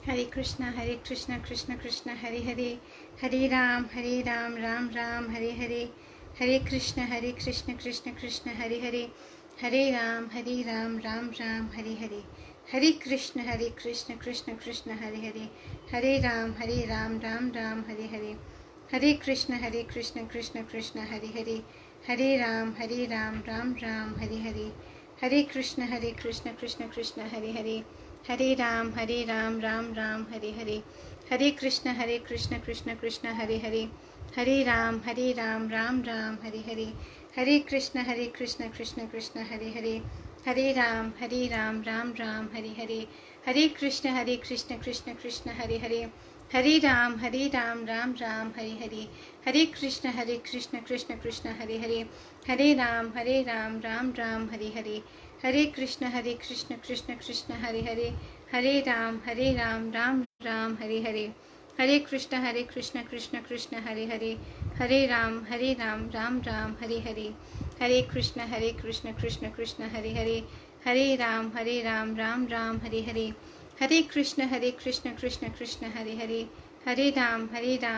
हरे कृष्णा कृष्ण कृष्ण हरे हरे, हरे राम राम राम हरे हरे, हरे कृष्ण कृष्ण कृष्ण हरे हरे, हरे राम राम राम हरे हरे, हरे कृष्ण कृष्ण कृष्ण हरे हरे, हरे राम राम राम हरे हरे, हरे कृष्ण कृष्ण कृष्ण हरे हरे, हरे राम राम राम हरे हरे, हरे कृष्ण कृष्ण कृष्ण हरे हरे, हरे राम राम राम हरे हरे, हरे कृष्ण कृष्ण कृष्ण हरे हरे, हरे राम राम राम हरे हरे, हरे कृष्ण कृष्ण कृष्ण हरे हरे, हरे राम राम राम हरे हरे, हरे कृष्ण कृष्ण कृष्ण हरे हरे, हरे राम राम राम हरे हरे, हरे कृष्ण कृष्ण कृष्ण हरे हरे, हरे राम राम राम हरे हरे, हरे कृष्ण कृष्ण कृष्ण हरे हरे, हरे राम राम राम हरे हरे, हरे कृष्ण कृष्ण कृष्ण हरे हरे, हरे राम राम राम हरे हरे, हरे कृष्ण कृष्ण कृष्ण हरे हरे,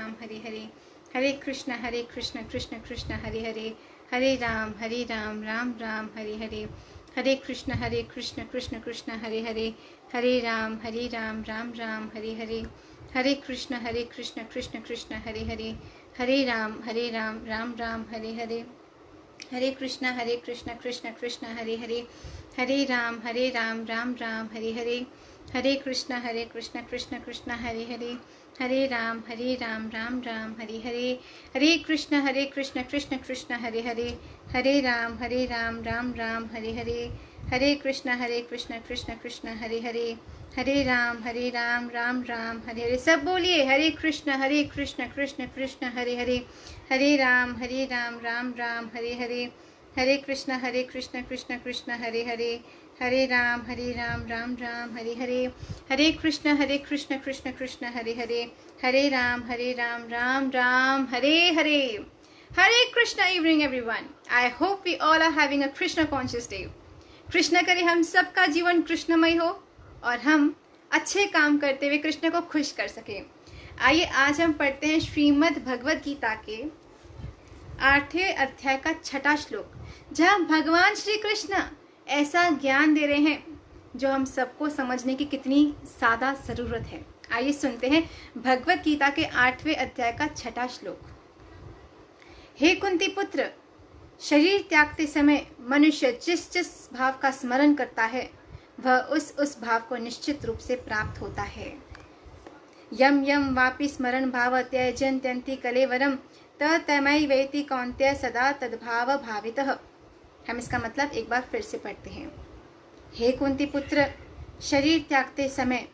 हरे राम राम राम हरे हरे, हरे कृष्ण कृष्ण कृष्ण हरे हरे, हरे राम राम राम हरे हरे, हरे कृष्ण कृष्ण कृष्ण हरे हरे, हरे राम राम राम हरे हरे, हरे कृष्ण कृष्ण कृष्ण हरे हरे, हरे राम राम राम हरे हरे, हरे कृष्ण कृष्ण कृष्ण हरे हरे, हरे राम राम राम हरे हरे, हरे कृष्ण कृष्ण कृष्ण हरे हरे, हरे राम राम राम हरे हरे, हरे कृष्ण कृष्ण कृष्ण हरे हरे, हरे राम राम राम हरे हरे, हरे कृष्ण कृष्ण कृष्ण हरे हरे, हरे राम राम राम हरे हरे, हरे कृष्ण कृष्ण कृष्ण हरे हरे, हरे राम राम राम हरे हरे। सब बोलिए, Hare Krishna Krishna Krishna Hare Hare, Hare Ram Ram Ram Hare Hare, Hare Krishna Krishna Krishna Hare Hare, Hare Ram Ram Ram Hare Hare, Hare Krishna Krishna Krishna Hare Hare, Hare Ram Ram Ram Hare Hare. Hare Krishna evening everyone, I hope we all are having a Krishna conscious day. Krishna करे हम सबका जीवन कृष्णमय हो और हम अच्छे काम करते हुए कृष्ण को खुश कर सकें। आइए आज हम पढ़ते हैं श्रीमद् भगवद गीता के 8वें अध्याय का 6वां श्लोक, जहाँ भगवान श्री कृष्ण ऐसा ज्ञान दे रहे हैं जो हम सबको समझने की कितनी ज़्यादा ज़रूरत है। आइए सुनते हैं भगवद गीता के 8वें अध्याय का 6वां श्लोक। हे कुंती पुत्र, शरीर त्यागते समय मनुष्य जिस जिस भाव का स्मरण करता है वह उस भाव को निश्चित रूप से प्राप्त होता है। यम यम वापि स्मरण भाव त्यजन्त्यन्ति कलेवरम तमय वेति कौन्त्य सदा तद्भाव भावितः। हम इसका मतलब एक बार फिर से पढ़ते हैं। हे कुंती पुत्र, शरीर त्यागते समय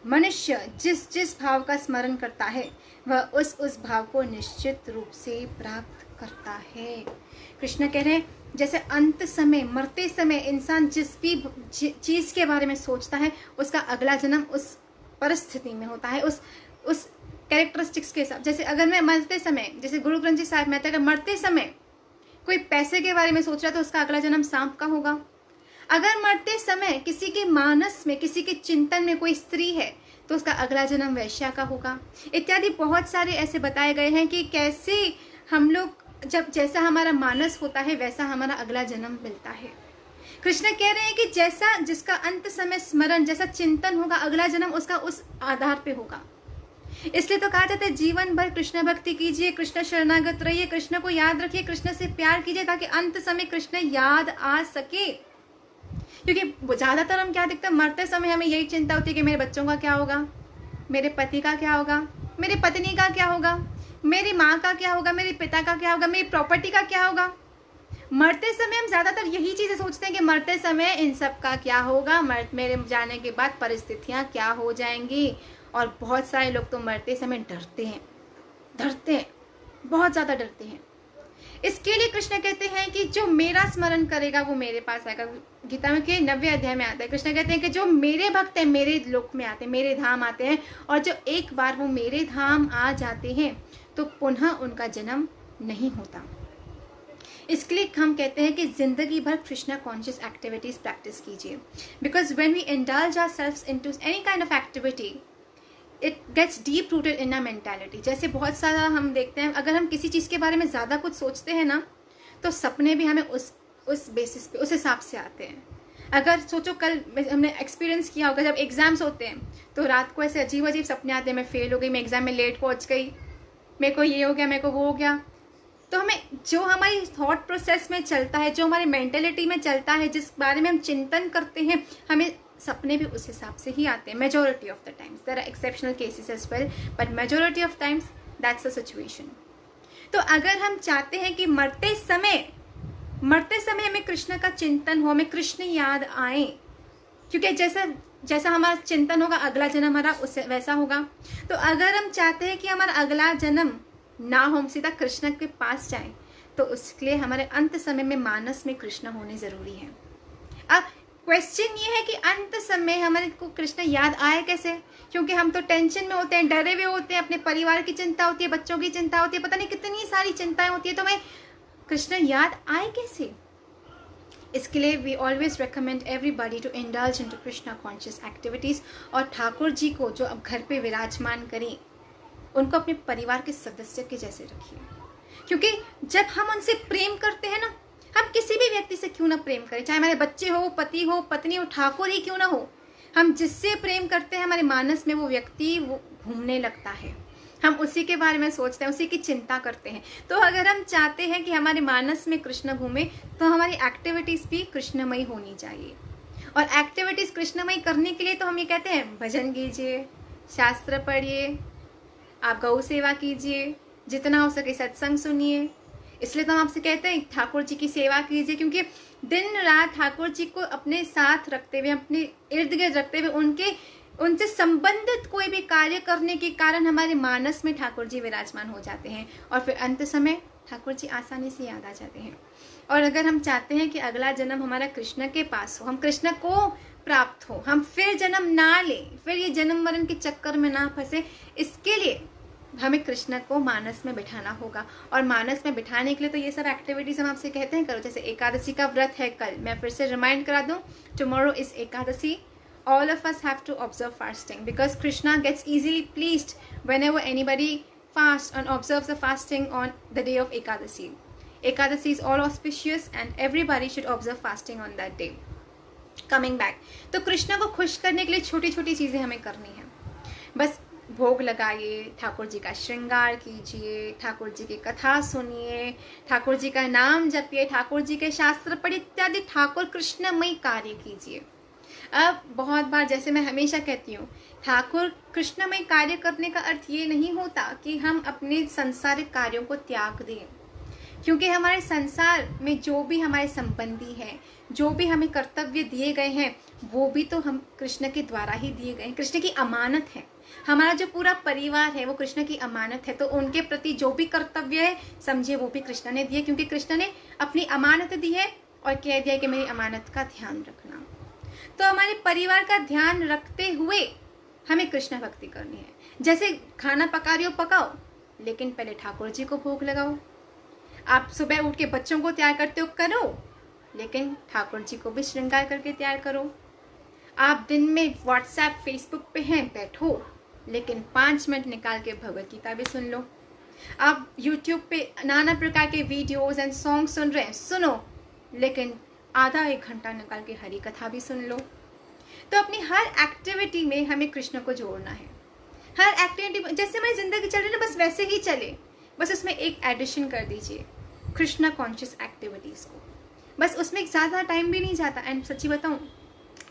मनुष्य जिस जिस भाव का स्मरण करता है वह उस भाव को निश्चित रूप से प्राप्त करता है। कृष्ण कह रहे हैं, जैसे अंत समय मरते समय इंसान जिस भी चीज के बारे में सोचता है उसका अगला जन्म उस परिस्थिति में होता है, उस कैरेक्टरिस्टिक्स के साथ। जैसे अगर मैं मरते समय, जैसे गुरु ग्रंथ जी साहब कहते हैं, अगर मरते समय कोई पैसे के बारे में सोच रहा है तो उसका अगला जन्म सांप का होगा। अगर मरते समय किसी के मानस में, किसी के चिंतन में कोई स्त्री है तो उसका अगला जन्म वैश्या का होगा। इत्यादि बहुत सारे ऐसे बताए गए हैं कि कैसे हम लोग जब जैसा हमारा मानस होता है वैसा हमारा अगला जन्म मिलता है। कृष्ण कह रहे हैं कि जैसा जिसका अंत समय स्मरण, जैसा चिंतन होगा अगला जन्म उसका उस आधार पे होगा। इसलिए तो कहा जाता है जीवन भर कृष्ण भक्ति कीजिए, कृष्ण शरणागत रहिए, कृष्ण को याद रखिए, कृष्ण से प्यार कीजिए ताकि अंत समय कृष्ण याद आ सके। क्योंकि ज्यादातर हम क्या दिखता है, मरते समय हमें यही चिंता होती है कि मेरे बच्चों का क्या होगा, मेरे पति का क्या होगा, मेरी पत्नी का क्या होगा, मेरी माँ का क्या होगा, मेरे पिता का क्या होगा, मेरी प्रॉपर्टी का क्या होगा। मरते समय हम ज्यादातर यही चीजें सोचते हैं कि मरते समय इन सब का क्या होगा, मेरे जाने के बाद परिस्थितियां क्या हो जाएंगी। और बहुत सारे लोग तो मरते समय डरते हैं, बहुत ज्यादा डरते हैं। इसके लिए कृष्ण कहते हैं कि जो मेरा स्मरण करेगा वो मेरे पास आएगा। गीता में के 90वें अध्याय में आता है, कृष्ण कहते हैं कि जो मेरे भक्त हैं मेरे लोक में आते हैं, मेरे धाम आते हैं, और जो एक बार वो मेरे धाम आ जाते हैं तो पुनः उनका जन्म नहीं होता। इसके लिए हम कहते हैं कि जिंदगी भर कृष्णा कॉन्शियस एक्टिविटीज प्रैक्टिस कीजिए, because when we indulge ourselves into any kind of activity it gets deep rooted in our mentality. जैसे बहुत सारा हम देखते हैं, अगर हम किसी चीज़ के बारे में ज़्यादा कुछ सोचते हैं ना, तो सपने भी हमें उस बेसिस पे, उस हिसाब से आते हैं। अगर सोचो, कल हमने एक्सपीरियंस किया होगा, जब एग्जाम्स होते हैं तो रात को ऐसे अजीब अजीब सपने आते हैं, मैं फेल हो गई, मैं एग्जाम में लेट पहुंच गई, मेरे को ये हो गया, मेरे को वो हो गया। तो हमें जो हमारी थॉट प्रोसेस में चलता है, जो हमारी मेंटेलिटी में चलता है, जिस बारे में हम चिंतन करते हैं, हमें सपने भी उस हिसाब से ही आते हैं। Majority of the times, there are exceptional cases as well, but majority of times that's the situation. तो अगर हम चाहते हैं कि मरते समय हमें कृष्ण का चिंतन हो, हमें कृष्ण याद आए, क्योंकि जैसा हमारा चिंतन होगा अगला जन्म हमारा उससे वैसा होगा। तो अगर हम चाहते हैं कि हमारा अगला जन्म ना हो, हम सीधा कृष्ण के पास जाएं, तो उसके लिए हमारे अंत समय में मानस में कृष्ण होने जरूरी है। अब क्वेश्चन ये है कि अंत समय हमारे को कृष्ण याद आए कैसे, क्योंकि हम तो टेंशन में होते हैं, डरे हुए होते हैं, अपने परिवार की चिंता होती है, बच्चों की चिंता होती है, पता नहीं कितनी सारी चिंताएं होती है, तो हमें कृष्ण याद आए कैसे। इसके लिए we always recommend everybody to indulge into Krishna conscious activities. और ठाकुर जी को जो अब घर पे विराजमान करें, उनको अपने परिवार के सदस्य के जैसे रखिए, क्योंकि जब हम उनसे प्रेम करते हैं ना, हम किसी भी व्यक्ति से क्यों ना प्रेम करें, चाहे हमारे बच्चे हो, पति हो, पत्नी हो, ठाकुर ही क्यों ना हो, हम जिससे प्रेम करते हैं हमारे मानस में वो व्यक्ति वो घूमने लगता है, हम उसी के बारे में सोचते हैं, उसी की चिंता करते हैं। तो अगर हम चाहते हैं कि हमारे मानस में कृष्ण घूमे, तो हमारी एक्टिविटीज भी कृष्णमयी होनी चाहिए। और एक्टिविटीज कृष्णमयी करने के लिए तो हम ये कहते हैं, भजन कीजिए, शास्त्र पढ़िए, आप गौ सेवा कीजिए, जितना हो सके सत्संग सुनिए। इसलिए तो हम आपसे कहते हैं ठाकुर जी की सेवा कीजिए, क्योंकि दिन रात ठाकुर जी को अपने साथ रखते हुए, अपने इर्द गिर्द रखते हुए, उनसे संबंधित कोई भी कार्य करने के कारण हमारे मानस में ठाकुर जी विराजमान हो जाते हैं, और फिर अंत समय ठाकुर जी आसानी से याद आ जाते हैं। और अगर हम चाहते हैं कि अगला जन्म हमारा कृष्ण के पास हो, हम कृष्ण को प्राप्त हो, हम फिर जन्म ना लें, फिर ये जन्म मरण के चक्कर में ना फंसे, इसके लिए हमें कृष्ण को मानस में बिठाना होगा। और मानस में बिठाने के लिए तो ये सब एक्टिविटीज हम आपसे कहते हैं करो। जैसे एकादशी का व्रत है कल, मैं फिर से रिमाइंड करा दूं, tomorrow is Ekadashi. All of us have to observe fasting, because Krishna gets easily pleased whenever anybody fasts and observes the fasting on the day of Ekadasi. Ekadasi is all auspicious and everybody should observe fasting on that day. Coming back, तो कृष्ण को खुश करने के लिए छोटी छोटी चीज़ें हमें करनी है। बस भोग लगाइए, ठाकुर जी का श्रृंगार कीजिए, ठाकुर जी की कथा सुनिए, ठाकुर जी का नाम जपिए, ठाकुर जी के शास्त्र पढ़िए, इत्यादि ठाकुर कृष्णमय कार्य कीजिए। अब बहुत बार, जैसे मैं हमेशा कहती हूँ, ठाकुर कृष्णमय कार्य करने का अर्थ ये नहीं होता कि हम अपने सांसारिक कार्यों को त्याग दें, क्योंकि हमारे संसार में जो भी हमारे संबंधी हैं, जो भी हमें कर्तव्य दिए गए हैं, वो भी तो हम कृष्ण के द्वारा ही दिए गए हैं, कृष्ण की अमानत है। हमारा जो पूरा परिवार है वो कृष्ण की अमानत है, तो उनके प्रति जो भी कर्तव्य है समझिए वो भी कृष्ण ने दिए, क्योंकि कृष्ण ने अपनी अमानत दी है और कह दिया कि मेरी अमानत का ध्यान रखना। तो हमारे परिवार का ध्यान रखते हुए हमें कृष्ण भक्ति करनी है। जैसे खाना पका रही हो, पकाओ, लेकिन पहले ठाकुर जी को भोग लगाओ। आप सुबह उठ के बच्चों को तैयार करते हो, करो, लेकिन ठाकुर जी को भी श्रृंगार करके तैयार करो। आप दिन में व्हाट्सएप फेसबुक पे हैं, बैठो, लेकिन 5 मिनट निकाल के भगवत गीता भी सुन लो। आप यूट्यूब पे नाना प्रकार के वीडियोज एंड सॉन्ग सुन रहे हैं, सुनो, लेकिन आधा 1 घंटा निकाल के हरी कथा भी सुन लो। तो अपनी हर एक्टिविटी में हमें कृष्ण को जोड़ना है। हर एक्टिविटी जैसे हमारी जिंदगी चल रही है ना, बस वैसे ही चले, बस उसमें एक एडिशन कर दीजिए, कृष्णा कॉन्शियस एक्टिविटीज को। बस उसमें ज़्यादा टाइम भी नहीं जाता। एंड सच्ची बताऊँ,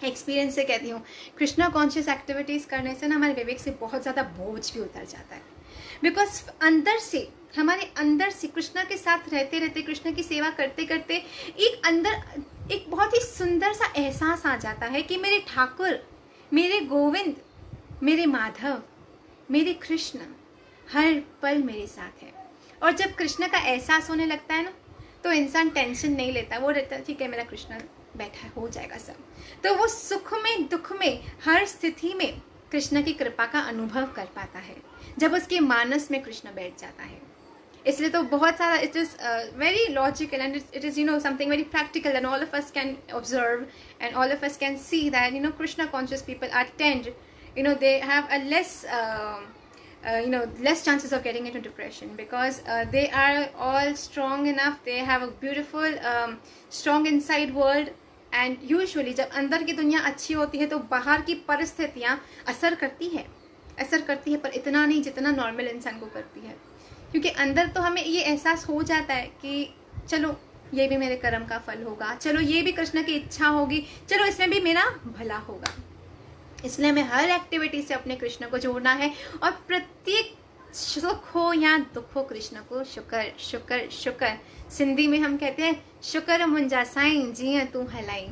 एक्सपीरियंस से कहती हूँ, कृष्णा कॉन्शियस एक्टिविटीज़ करने से ना हमारे विवेक से बहुत ज़्यादा बोझ भी उतर जाता है। बिकॉज अंदर से, हमारे अंदर से कृष्णा के साथ रहते रहते, कृष्ण की सेवा करते करते एक अंदर एक बहुत ही सुंदर सा एहसास आ जाता है कि मेरे ठाकुर, मेरे गोविंद, मेरे माधव, मेरे कृष्ण हर पल मेरे साथ है। और जब कृष्ण का एहसास होने लगता है ना, तो इंसान टेंशन नहीं लेता, वो रहता है ठीक है मेरा कृष्ण बैठा, हो जाएगा सब। तो वो सुख में दुख में हर स्थिति में कृष्ण की कृपा का अनुभव कर पाता है, जब उसके मानस में कृष्ण बैठ जाता है। इसलिए तो बहुत सारा it is very logical and it is something very practical and all of us can observe and all of us can see that Krishna conscious people are tend they have a less chances of getting into depression because they are all strong enough, they have a beautiful strong inside world and usually जब अंदर की दुनिया अच्छी होती है तो बाहर की परिस्थितियाँ असर करती है पर इतना नहीं जितना नॉर्मल इंसान को करती है, क्योंकि अंदर तो हमें ये एहसास हो जाता है कि चलो ये भी मेरे कर्म का फल होगा, चलो ये भी कृष्ण की इच्छा होगी, चलो इसमें भी मेरा भला होगा। इसलिए हमें हर एक्टिविटी से अपने कृष्ण को जोड़ना है और प्रत्येक सुख हो या दुख हो कृष्ण को शुक्र शुक्र शुक्र। सिंधी में हम कहते हैं शुक्र मुंजा साईं जिया तू हलाई।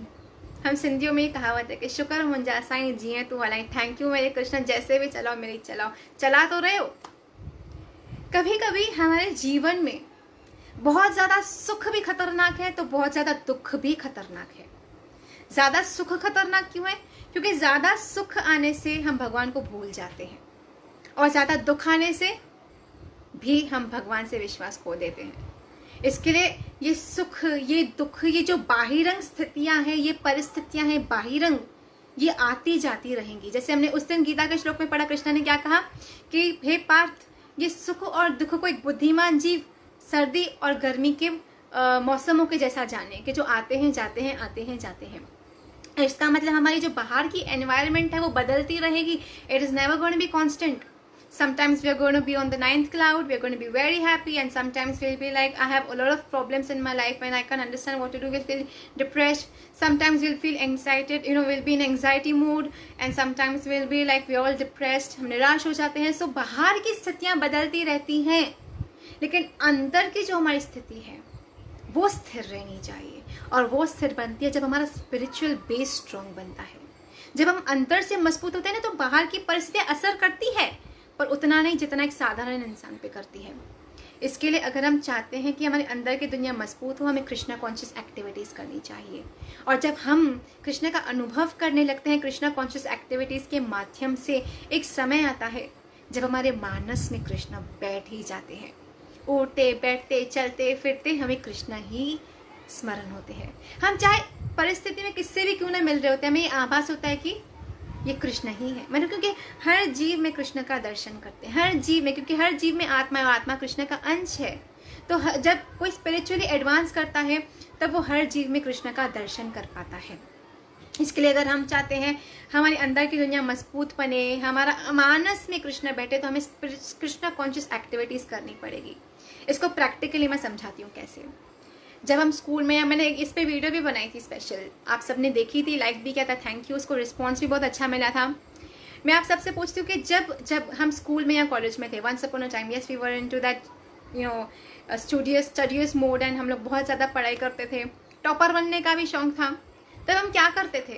हम सिंधियों में ये कहावत है कि शुक्र मुंजा साईं जिया तू हलाई। थैंक यू मेरे कृष्ण, जैसे भी चलाओ मेरी चलाओ, चला तो रहे हो। कभी कभी हमारे जीवन में बहुत ज़्यादा सुख भी खतरनाक है तो बहुत ज़्यादा दुख भी खतरनाक है। ज़्यादा सुख खतरनाक क्यों है? क्योंकि ज़्यादा सुख आने से हम भगवान को भूल जाते हैं और ज़्यादा दुख आने से भी हम भगवान से विश्वास खो देते हैं। इसके लिए ये सुख, ये दुख, ये जो बाहिरंग स्थितियां हैं, ये परिस्थितियां हैं बाहिरंग, ये आती जाती रहेंगी। जैसे हमने उस दिन गीता के श्लोक में पढ़ा, कृष्ण ने क्या कहा कि हे पार्थ, ये सुख और दुख को एक बुद्धिमान जीव सर्दी और गर्मी के मौसमों के जैसा जाने कि जो आते हैं जाते हैं, आते हैं जाते हैं। इसका मतलब हमारी जो बाहर की एनवायरनमेंट है वो बदलती रहेगी। It is never going to be constant. Sometimes we are going to be on the 9th cloud, we are going to be very happy, and sometimes we'll be like, I have a lot of problems in my life and I can't understand what to do. We'll feel depressed. Sometimes we'll feel excited, we'll be in anxiety mood, and sometimes we'll be like, we're all depressed, हम निराश हो जाते हैं। So बाहर की स्थितियाँ बदलती रहती हैं, लेकिन अंदर की जो हमारी स्थिति है वो स्थिर रहनी चाहिए। और वो स्थिर बनती है जब हमारा स्पिरिचुअल बेस स्ट्रॉन्ग बनता है। जब हम अंदर से मजबूत होते हैं ना, तो बाहर की परिस्थितियाँ असर करती है पर उतना नहीं जितना एक साधारण इंसान पे करती है। इसके लिए अगर हम चाहते हैं कि हमारे अंदर की दुनिया मजबूत हो, हमें कृष्णा कॉन्शियस एक्टिविटीज़ करनी चाहिए। और जब हम कृष्ण का अनुभव करने लगते हैं कृष्णा कॉन्शियस एक्टिविटीज़ के माध्यम से, एक समय आता है जब हमारे मानस में कृष्ण बैठ ही जाते हैं। उठते बैठते चलते फिरते हमें कृष्ण ही स्मरण होते हैं। हम चाहे परिस्थिति में किससे भी क्यों ना मिल रहे होते हैं, हमें ये आभास होता है कि ये कृष्ण ही है। मतलब क्योंकि हर जीव में कृष्ण का दर्शन करते हैं, हर जीव में, क्योंकि हर जीव में आत्मा है और आत्मा कृष्ण का अंश है। तो जब कोई स्पिरिचुअली एडवांस करता है तब वो हर जीव में कृष्ण का दर्शन कर पाता है। इसके लिए अगर हम चाहते हैं हमारे अंदर की दुनिया मजबूत बने, हमारा मानस में कृष्ण बैठे, तो हमें कृष्ण कॉन्शियस एक्टिविटीज़ करनी पड़ेगी। इसको प्रैक्टिकली मैं समझाती हूँ कैसे। जब हम स्कूल में, या मैंने इस पे वीडियो भी बनाई थी स्पेशल, आप सबने देखी थी, लाइक भी किया था, थैंक यू। उसको रिस्पॉन्स भी बहुत अच्छा मिला था। मैं आप सबसे पूछती हूँ कि जब हम स्कूल में या कॉलेज में थे, once upon a time, yes we were into that studious mode and हम लोग बहुत ज़्यादा पढ़ाई करते थे, टॉपर बनने का भी शौक था। तब हम क्या करते थे,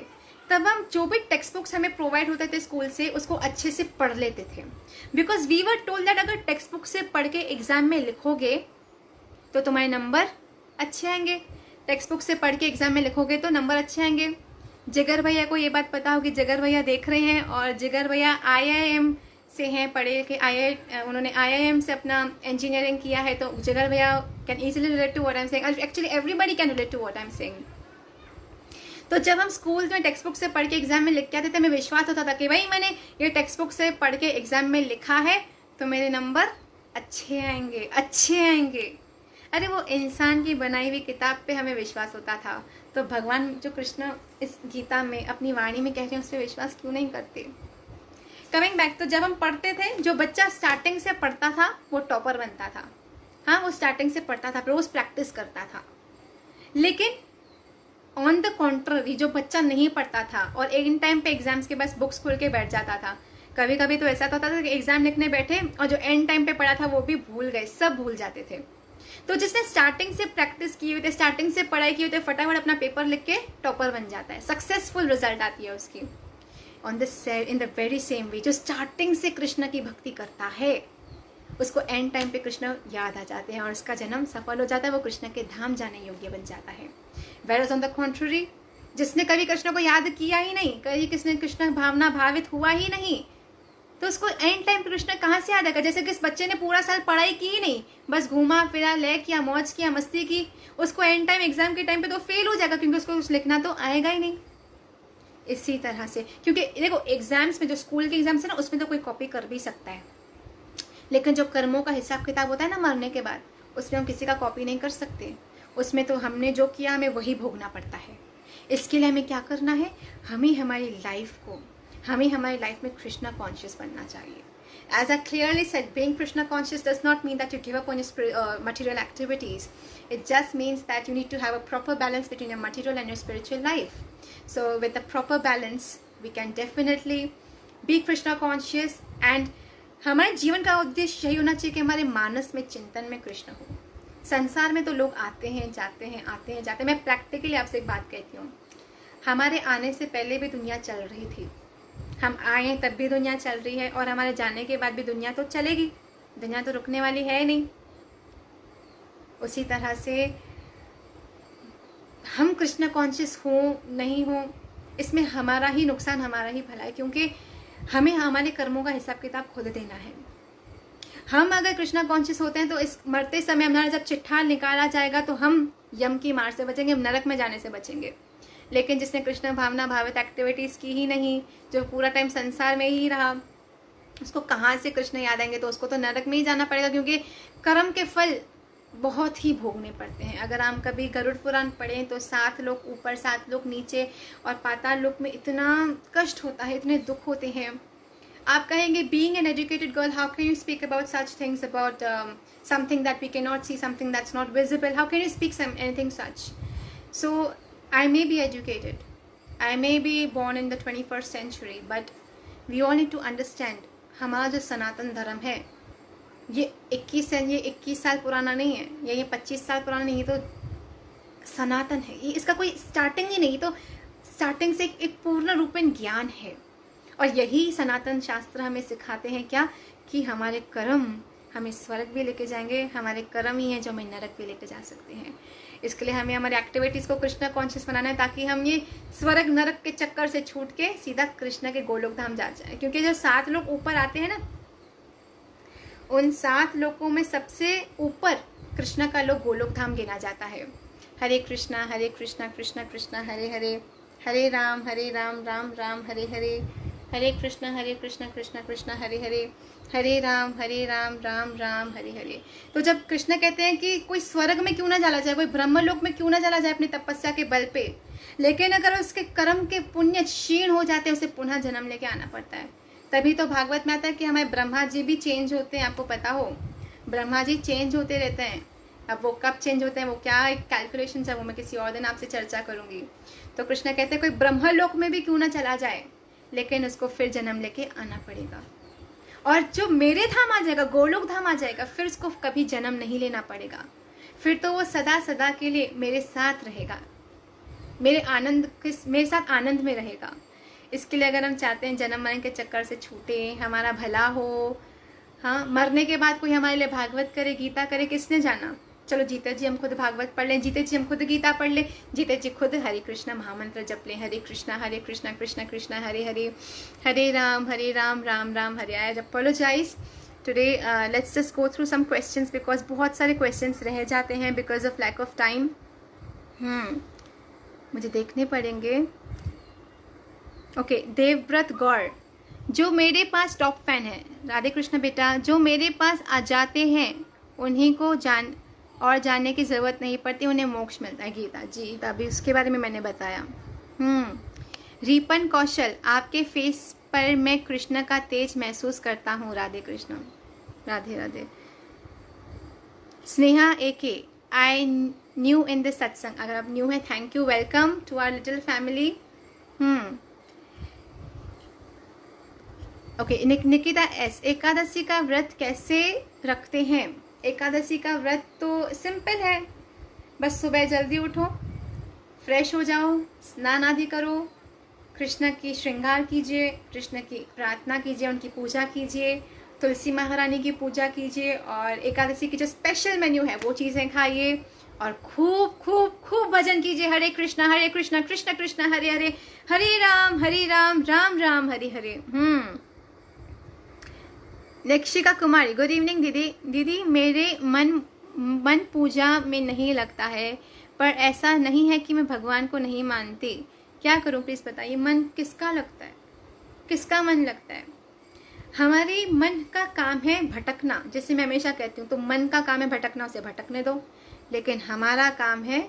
तब हम जो भी टेक्स्ट बुक्स हमें प्रोवाइड होते थे स्कूल से, उसको अच्छे से पढ़ लेते थे। Because we were told that अगर टेक्स्ट बुक से पढ़ के एग्जाम में लिखोगे तो तुम्हारे नंबर अच्छे आएंगे, टेक्स्ट बुक से पढ़ के एग्जाम में लिखोगे तो नंबर अच्छे आएंगे। जिगर भैया को ये बात पता होगी, जिगर भैया देख रहे हैं, और जिगर भैया IIM से हैं, पढ़े कि उन्होंने IIM से अपना इंजीनियरिंग किया है। तो जिगर भैया can easily relate to what I am saying. Actually everybody can relate to what I am saying. तो जब हम स्कूल में टेक्स्ट बुक से पढ़ के एग्जाम में लिख के आते थे, हमें विश्वास होता था कि भाई मैंने ये टेक्स्ट बुक से पढ़ के एग्जाम में लिखा है तो मेरे नंबर अच्छे आएंगे, अच्छे आएंगे। अरे वो इंसान की बनाई हुई किताब पे हमें विश्वास होता था, तो भगवान जो कृष्ण इस गीता में अपनी वाणी में कह रहे हैं उस पर विश्वास क्यों नहीं करते। कमिंग बैक, तो जब हम पढ़ते थे, जो बच्चा स्टार्टिंग से पढ़ता था वो टॉपर बनता था। हाँ, वो स्टार्टिंग से पढ़ता था, रोज प्रैक्टिस करता था। लेकिन ऑन द कॉन्ट्ररी, जो बच्चा नहीं पढ़ता था और इन टाइम पे एग्जाम्स के बस बुक्स खोल के बैठ जाता था, कभी कभी तो ऐसा होता था कि एग्जाम लिखने बैठे और जो एंड टाइम पे पढ़ा था वो भी भूल गए, सब भूल जाते थे। तो जिसने स्टार्टिंग से प्रैक्टिस की हुई थी, स्टार्टिंग से पढ़ाई की हुई थी, फटाफट अपना पेपर लिख के टॉपर बन जाता है, सक्सेसफुल रिजल्ट आती है उसकी। In the very same way, जो स्टार्टिंग से कृष्ण की भक्ति करता है उसको एंड टाइम पे कृष्ण याद आ जाते हैं और उसका जन्म सफल हो जाता है, वो कृष्ण के धाम जाने योग्य बन जाता है। वेयर ऑन द कॉन्ट्ररी, जिसने कभी कृष्ण को याद किया ही नहीं, कभी किसने कृष्ण भावना भावित हुआ ही नहीं, तो उसको एंड टाइम कृष्ण कहाँ से याद आएगा? जैसे कि इस बच्चे ने पूरा साल पढ़ाई की ही नहीं, बस घूमा फिरा, ले किया, मौज किया, मस्ती की, उसको एंड टाइम एग्जाम के टाइम पे तो फेल हो जाएगा, क्योंकि उसको कुछ लिखना तो आएगा ही नहीं। इसी तरह से, क्योंकि देखो एग्जाम्स में, जो स्कूल के एग्जाम्स है ना, उसमें तो कोई कॉपी कर भी सकता है, लेकिन जो कर्मों का हिसाब किताब होता है ना मरने के बाद, उसमें हम किसी का कॉपी नहीं कर सकते। उसमें तो हमने जो किया हमें वही भोगना पड़ता है। इसके लिए हमें क्या करना है? हमें हमारी लाइफ में कृष्णा कॉन्शियस बनना चाहिए। As I clearly said, being Krishna conscious does not mean that you give up on your material activities. It just means that you need to have a proper balance between your material and your spiritual life. So with the proper balance, we can definitely be Krishna conscious, and हमारे जीवन का उद्देश्य यही होना चाहिए कि हमारे मानस में, चिंतन में कृष्ण हो। संसार में तो लोग आते हैं जाते हैं, आते हैं जाते हैं। मैं प्रैक्टिकली आपसे एक बात कहती हूँ, हमारे आने से पहले भी दुनिया चल रही थी, हम आए तब भी दुनिया चल रही है, और हमारे जाने के बाद भी दुनिया तो चलेगी। दुनिया तो रुकने वाली है नहीं। उसी तरह से हम कृष्ण कॉन्शियस हो नहीं हो, इसमें हमारा ही नुकसान, हमारा ही भला है, क्योंकि हमें हमारे कर्मों का हिसाब किताब खुद देना है। हम अगर कृष्णा कॉन्शियस होते हैं तो इस मरते समय हमारा जब चिट्ठा निकाला जाएगा तो हम यम की मार से बचेंगे, हम नरक में जाने से बचेंगे। लेकिन जिसने कृष्ण भावना भावित एक्टिविटीज़ की ही नहीं, जो पूरा टाइम संसार में ही रहा, उसको कहाँ से कृष्ण याद आएंगे? तो उसको तो नरक में ही जाना पड़ेगा, क्योंकि कर्म के फल बहुत ही भोगने पड़ते हैं। अगर हम कभी गरुड़ पुराण पढ़ें तो 7 लोग ऊपर 7 लोग नीचे, और पाताल लोक में इतना कष्ट होता है, इतने दुख होते हैं। आप कहेंगे being an educated girl, how can you speak about such things, about something that we cannot see, something that's not visible? How can you speak anything such? So I may be educated, I may be born in the 21st century, but we all need to understand, हमारा जो सनातन धर्म है ये 21 साल पुराना नहीं है, या ये 25 साल पुराना नहीं है, तो सनातन है ये। इसका कोई स्टार्टिंग ही नहीं, तो स्टार्टिंग से एक पूर्ण रूपेण ज्ञान है। और यही सनातन शास्त्र हमें सिखाते हैं क्या? कि हमारे कर्म हमें स्वर्ग भी लेके जाएंगे, हमारे कर्म ही हैं जो हमें नरक भी लेके जा सकते हैं। इसके लिए हमें हमारी एक्टिविटीज़ को कृष्ण कॉन्शियस बनाना है, ताकि हम ये स्वर्ग नरक के चक्कर से छूट के सीधा कृष्ण के गोलोक धाम जा जाए। क्योंकि जो 7 लोग ऊपर आते हैं ना, उन 7 लोकों में सबसे ऊपर कृष्ण का लोक गोलोक धाम गिना जाता है। हरे कृष्णा कृष्ण कृष्ण हरे हरे, हरे राम राम राम हरे हरे, हरे कृष्ण कृष्ण कृष्ण हरे हरे, हरे राम राम राम हरे हरे। तो जब कृष्ण कहते हैं कि कोई स्वर्ग में क्यों ना चला जाए, कोई ब्रह्मलोक में क्यों ना चला जाए अपनी तपस्या के बल पे, लेकिन अगर उसके कर्म के पुण्य क्षीण हो जाते हैं, उसे पुनः जन्म लेके आना पड़ता है। तभी तो भागवत में आता है कि हमारे ब्रह्मा जी भी चेंज होते हैं। आपको पता हो, ब्रह्मा जी चेंज होते रहते हैं। अब वो कब चेंज होते हैं, वो क्या एक कैलकुलेशन है, वो मैं किसी और दिन आपसे चर्चा करूंगी। तो कृष्ण कहते हैं कोई ब्रह्मलोक में भी क्यों ना चला जाए, लेकिन उसको फिर जन्म लेके आना पड़ेगा। और जो मेरे धाम आ जाएगा, गोलोक धाम आ जाएगा, फिर उसको कभी जन्म नहीं लेना पड़ेगा। फिर तो वो सदा सदा के लिए मेरे साथ रहेगा, मेरे साथ आनंद में रहेगा। इसके लिए अगर हम चाहते हैं जन्म मरण के चक्कर से छूटे, हमारा भला हो, हाँ, मरने के बाद कोई हमारे लिए भागवत करे, गीता करे, किसने जाना? चलो जीते जी हम खुद भागवत पढ़ लें, जीते जी हम खुद गीता पढ़ लें, जीते जी खुद हरे कृष्णा महामंत्र जप लें, Hare Krishna Krishna Krishna Hare Hare, Hare Ram Ram Ram Hare. I apologise today, let's just go through some questions, because बहुत सारे क्वेश्चंस रह जाते हैं because of lack of time. मुझे देखने पड़ेंगे। ओके, देवव्रत गौर, जो मेरे पास टॉप फैन है, राधे कृष्ण बेटा, जो मेरे पास आ जाते हैं उन्हीं को जानने की ज़रूरत नहीं पड़ती, उन्हें मोक्ष मिलता है। गीता जी, अभी उसके बारे में मैंने बताया। रिपन कौशल, आपके फेस पर मैं कृष्ण का तेज महसूस करता हूँ। Radhe Krishna, Radhe Radhe. Sneha AK, I new in this satsang, अगर आप न्यू हैं thank you, welcome to our little family. Okay, Nikita S, Ekadashi का व्रत कैसे रखते हैं? एकादशी का व्रत तो सिंपल है, बस सुबह जल्दी उठो, फ्रेश हो जाओ, स्नान आदि करो, कृष्ण की श्रृंगार कीजिए, कृष्ण की प्रार्थना कीजिए, उनकी पूजा कीजिए, तुलसी महारानी की पूजा कीजिए, और एकादशी की जो स्पेशल मेन्यू है वो चीज़ें खाइए, और खूब खूब खूब भजन कीजिए। हरे कृष्ण कृष्ण कृष्ण हरे हरे, हरे राम राम राम हरे हरे। निक्षिका कुमारी, गुड इवनिंग दीदी। दीदी मेरे मन पूजा में नहीं लगता है, पर ऐसा नहीं है कि मैं भगवान को नहीं मानती, क्या करूं प्लीज बताइए। मन किसका लगता है, किसका मन लगता है? हमारे मन का काम है भटकना, जैसे मैं हमेशा कहती हूँ, तो मन का काम है भटकना, उसे भटकने दो। लेकिन हमारा काम है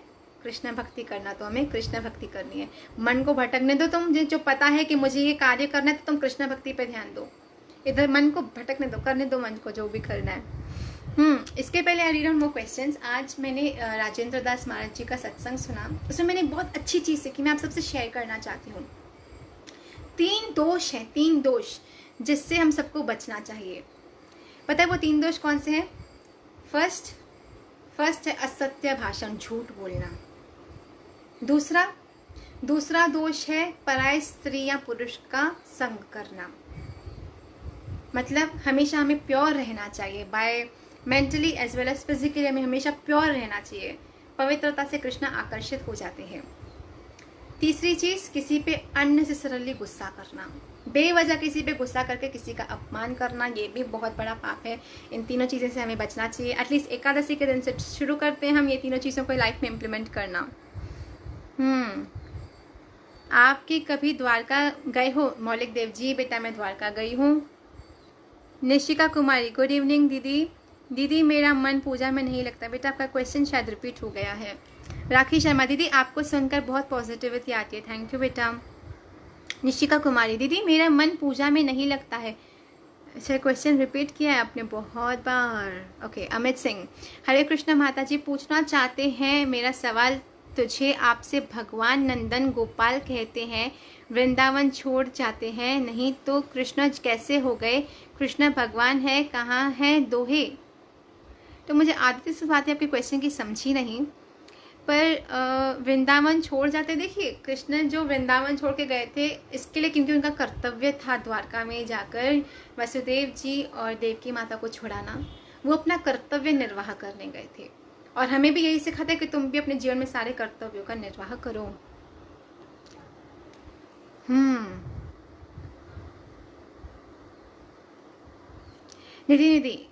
कृष्ण भक्ति करना, तो हमें कृष्ण भक्ति करनी है। मन को भटकने दो तुम, जो पता है कि मुझे ये कार्य करना है, तो तुम कृष्ण भक्ति पे ध्यान दो। इधर मन को भटकने दो, करने दो मन को जो भी करना है। इसके पहले I read on more questions. आज मैंने राजेंद्र दास महाराज जी का सत्संग सुना, उसमें मैंने बहुत अच्छी चीज़ सीखी, मैं आप सबसे शेयर करना चाहती हूँ। 3 दोष हैं, 3 दोष जिससे हम सबको बचना चाहिए। पता है वो 3 दोष कौन से हैं? फर्स्ट है असत्य भाषण, झूठ बोलना। दूसरा दोष है पराय स्त्री या पुरुष का संग करना। मतलब हमेशा हमें प्योर रहना चाहिए, by mentally as well as physically हमें हमेशा प्योर रहना चाहिए। पवित्रता से कृष्ण आकर्षित हो जाते हैं। तीसरी चीज, किसी पे अननेसेसरली गुस्सा करना, बेवजह किसी पे गुस्सा करके किसी का अपमान करना, ये भी बहुत बड़ा पाप है। इन तीनों चीज़ों से हमें बचना चाहिए। एटलीस्ट एकादशी के दिन से शुरू करते हैं हम ये तीनों चीज़ों को लाइफ में इम्प्लीमेंट करना। आपकी कभी द्वारका गए हो? मौलिक देव जी, बेटा मैं द्वारका गई हूँ। निशिका कुमारी, गुड इवनिंग दीदी। दीदी मेरा मन पूजा में नहीं लगता। बेटा आपका क्वेश्चन शायद रिपीट हो गया है। राखी शर्मा, दीदी आपको सुनकर बहुत पॉजिटिविटी आती है, थैंक यू बेटा। निशिका कुमारी, दीदी मेरा मन पूजा में नहीं लगता है। अच्छा, क्वेश्चन रिपीट किया है आपने बहुत बार। ओके, अमित सिंह, हरे कृष्ण माता जी पूछना चाहते हैं, मेरा सवाल तुझे आपसे भगवान नंदन गोपाल कहते हैं, वृंदावन छोड़ जाते हैं, नहीं तो कृष्ण कैसे हो गए? कृष्ण भगवान है, कहाँ है दोहे? तो मुझे आदत से बात है आपके क्वेश्चन की समझी नहीं, पर वृंदावन छोड़ जाते, देखिए कृष्ण जो वृंदावन छोड़ के गए थे इसके लिए, क्योंकि उनका कर्तव्य था द्वारका में जाकर वसुदेव जी और देवकी माता को छुड़ाना। वो अपना कर्तव्य निर्वाह करने गए थे, और हमें भी यही सिखाते हैं कि तुम भी अपने जीवन में सारे कर्तव्यों का निर्वाह करो। निधि,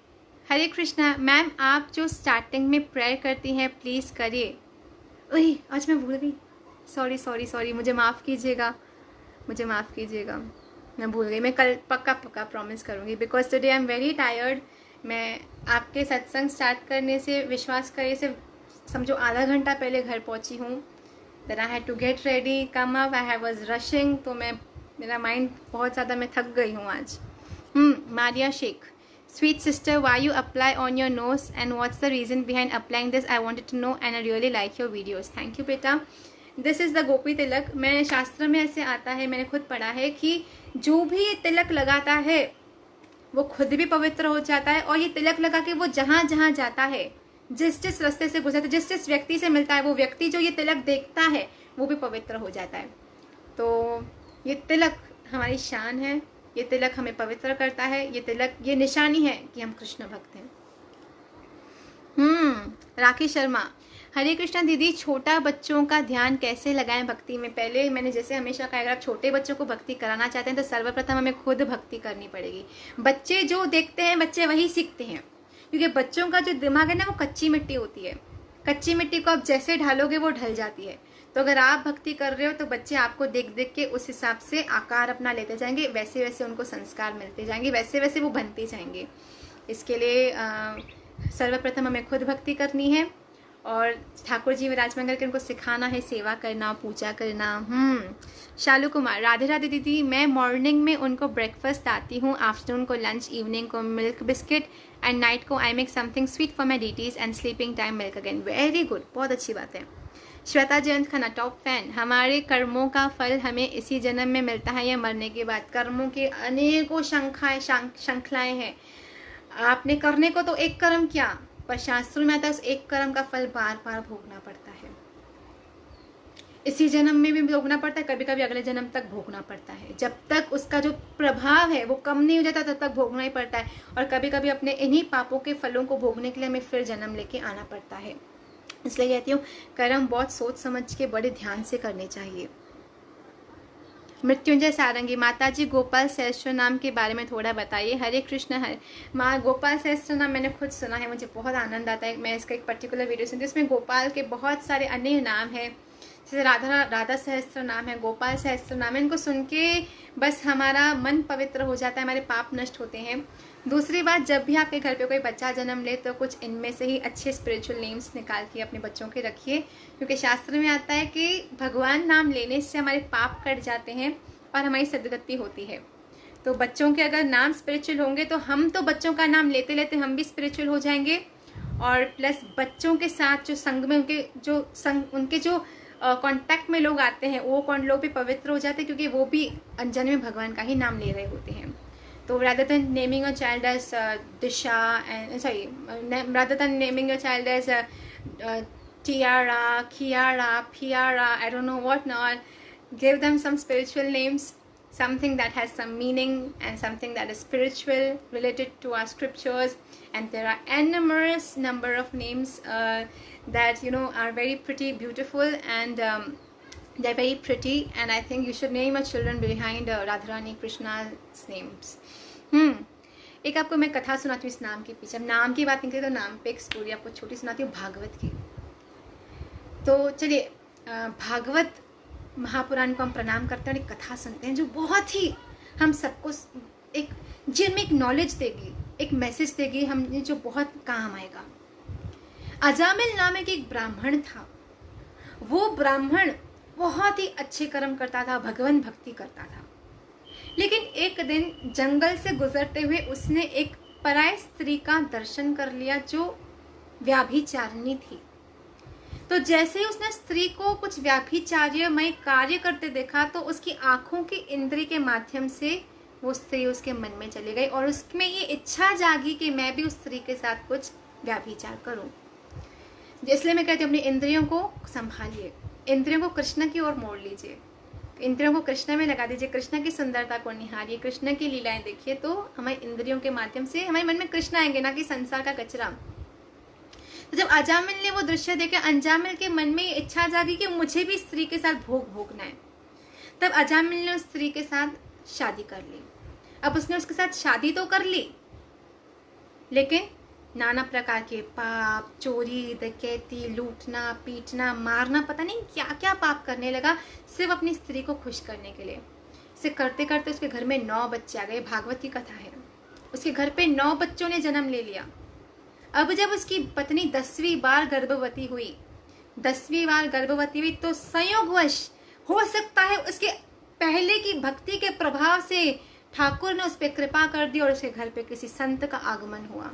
हरे कृष्णा मैम, आप जो स्टार्टिंग में प्रेयर करती हैं प्लीज करिए। ओह, आज मैं भूल गई, सॉरी, मुझे माफ़ कीजिएगा, मैं भूल गई। मैं कल पक्का प्रॉमिस करूँगी, because today I am very tired. मैं आपके सत्संग स्टार्ट करने से, विश्वास करिए, से समझो आधा घंटा पहले घर पहुँची हूँ। Then I had to get ready, come up, I was rushing, तो मेरा माइंड बहुत ज़्यादा, मैं थक गई हूँ आज। Maria Sheikh, Sweet sister, why you apply on your nose and what's the reason behind applying this? I wanted to know and I really like your videos. Thank you बेटा। This is the गोपी तिलक। मैं शास्त्र में ऐसे आता है, मैंने खुद पढ़ा है कि जो भी ये तिलक लगाता है वो खुद भी पवित्र हो जाता है, और ये तिलक लगा के वो जहाँ जहाँ जाता है, जिस रास्ते से गुजरता है, जिस व्यक्ति से मिलता है, वो व्यक्ति जो ये तिलक देखता है वो भी पवित्र हो जाता है। तो ये तिलक हमारी शान है, ये तिलक हमें पवित्र करता है, ये तिलक ये निशानी है कि हम कृष्ण भक्त हैं। राखी शर्मा, हरे कृष्णा दीदी, छोटा बच्चों का ध्यान कैसे लगाएं भक्ति में? पहले मैंने जैसे हमेशा कहा, अगर आप छोटे बच्चों को भक्ति कराना चाहते हैं तो सर्वप्रथम हमें खुद भक्ति करनी पड़ेगी। बच्चे जो देखते हैं बच्चे वही सीखते हैं, क्योंकि बच्चों का जो दिमाग है ना वो कच्ची मिट्टी होती है। कच्ची मिट्टी को आप जैसे ढालोगे वो ढल जाती है। तो अगर आप भक्ति कर रहे हो तो बच्चे आपको देख देख के उस हिसाब से आकार अपना लेते जाएंगे, वैसे वैसे उनको संस्कार मिलते जाएंगे, वैसे वैसे वो बनते जाएंगे। इसके लिए सर्वप्रथम हमें खुद भक्ति करनी है, और ठाकुर जी विराजमान करके उनको सिखाना है सेवा करना, पूजा करना। शालू कुमार, राधे राधे दीदी, मैं मॉर्निंग में उनको ब्रेकफास्ट आती हूँ, आफ्टरनून को लंच, इवनिंग को मिल्क बिस्किट, एंड नाइट को I make something sweet for my deities, and sleeping time milk again. Very good, बहुत अच्छी बात है। Shweta Jayant Khanna, top fan. हमारे कर्मों का फल हमें इसी जन्म में मिलता है या मरने के बाद? कर्मों के अनेकों श्रृंखलाएं हैं। आपने करने को तो एक कर्म किया, पर शास्त्रों में आता है उस एक कर्म का फल बार बार भोगना पड़ता है। इसी जन्म में भी भोगना पड़ता है, कभी कभी अगले जन्म तक भोगना पड़ता है। जब तक उसका जो प्रभाव है वो कम नहीं हो जाता तब तक भोगना ही पड़ता है, और कभी कभी अपने इन्हीं पापों के फलों को भोगने के लिए हमें फिर जन्म लेके आना पड़ता है। इसलिए कहती हूँ कर्म बहुत सोच समझ के बड़े ध्यान से करने चाहिए। मृत्युंजय सारंगी, माता जी गोपाल सहस्त्र नाम के बारे में थोड़ा बताइए। हरे कृष्ण। हरे माँ, गोपाल सहस्त्र नाम मैंने खुद सुना है, मुझे बहुत आनंद आता है। मैं इसका एक पर्टिकुलर वीडियो सुनती हूँ, इसमें गोपाल के बहुत सारे अन्य नाम हैं, जैसे राधा सहस्त्र नाम है, गोपाल सहस्त्र नाम है। इनको सुन के बस हमारा मन पवित्र हो जाता है, हमारे पाप नष्ट होते हैं। दूसरी बात, जब भी आपके घर पे कोई बच्चा जन्म ले तो कुछ इनमें से ही अच्छे स्पिरिचुअल नेम्स निकाल के अपने बच्चों के रखिए, क्योंकि शास्त्र में आता है कि भगवान नाम लेने से हमारे पाप कट जाते हैं और हमारी सदगति होती है। तो बच्चों के अगर नाम स्पिरिचुअल होंगे तो हम तो बच्चों का नाम लेते लेते हम भी स्पिरिचुअल हो जाएंगे, और प्लस बच्चों के साथ जो संग में उनके जो कांटेक्ट में लोग आते हैं वो कौन लोग भी पवित्र हो जाते हैं, क्योंकि वो भी अनजाने में भगवान का ही नाम ले रहे होते हैं। तो rather than naming a child as Disha rather than naming a child as Tiara, Kiara, Piara, I don't know what not, give them some spiritual names, something that has some meaning and something that is spiritual related to our scriptures. And there are n numerous number of names that are very pretty, beautiful, and they're very pretty, and I think you should name a children behind Radharani Krishna's names. एक आपको मैं कथा सुनाती हूँ इस नाम के पीछे। अब नाम की बात निकली तो नाम पे एक स्टोरी आपको छोटी सुनाती हूँ भागवत की। तो चलिए, भागवत महापुराण को हम प्रणाम करते हैं और एक कथा सुनते हैं जो बहुत ही हम सबको एक जिनमें एक नॉलेज देगी, एक मैसेज देगी, हम जो बहुत काम आएगा। अजामिल नामक एक ब्राह्मण था। वो ब्राह्मण बहुत ही अच्छे कर्म करता था, भगवान भक्ति करता था, लेकिन एक दिन जंगल से गुजरते हुए उसने एक पराय स्त्री का दर्शन कर लिया जो व्याभिचारिणी थी। तो जैसे ही उसने स्त्री को कुछ व्याभिचार्यमय कार्य करते देखा तो उसकी आंखों की इंद्री के माध्यम से वो स्त्री उसके मन में चली गई और उसमें ये इच्छा जागी कि मैं भी उस स्त्री के साथ कुछ व्याभिचार करूं। इसलिए मैं कहती हूँ अपनी इंद्रियों को संभालिए, इंद्रियों को कृष्ण की ओर मोड़ लीजिए, इंद्रियों को कृष्ण में लगा दीजिए, कृष्ण की सुंदरता को निहारिए, कृष्ण की लीलाएं देखिए, तो हमारे इंद्रियों के माध्यम से हमारे मन में कृष्ण आएंगे, ना कि संसार का कचरा। तो जब अजामिल ने वो दृश्य देखे, अजामिल के मन में इच्छा जागी कि मुझे भी स्त्री के साथ भोग भोगना है। तब अजामिल ने उस स्त्री के साथ शादी कर ली। अब उसने उसके साथ शादी तो कर ली, लेकिन नाना प्रकार के पाप, चोरी, डकैती, लूटना, पीटना, मारना, पता नहीं क्या क्या पाप करने लगा, सिर्फ अपनी स्त्री को खुश करने के लिए। इसे करते करते उसके घर में 9 बच्चे आ गए। भागवत की कथा है। उसके घर पे 9 बच्चों ने जन्म ले लिया। अब जब उसकी पत्नी 10वीं बार गर्भवती हुई, 10वीं बार गर्भवती हुई तो संयोगवश हो सकता है उसके पहले की भक्ति के प्रभाव से ठाकुर ने उस पर कृपा कर दी और उसके घर पे किसी संत का आगमन हुआ।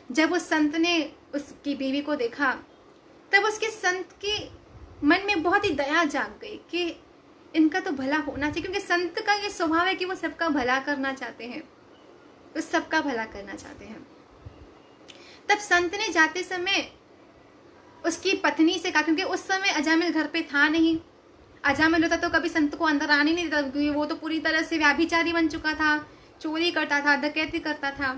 जब उस संत ने उसकी बीवी को देखा तब उसके संत के मन में बहुत ही दया जाग गई कि इनका तो भला होना चाहिए, क्योंकि संत का ये स्वभाव है कि वो सबका भला करना चाहते हैं, वो सबका भला करना चाहते हैं। तब संत ने जाते समय उसकी पत्नी से कहा, क्योंकि उस समय अजामिल घर पे था नहीं, अजामिल होता तो कभी संत को अंदर आने नहीं देता, क्योंकि वो तो पूरी तरह से व्याभिचारी बन चुका था, चोरी करता था, डकैती करता था।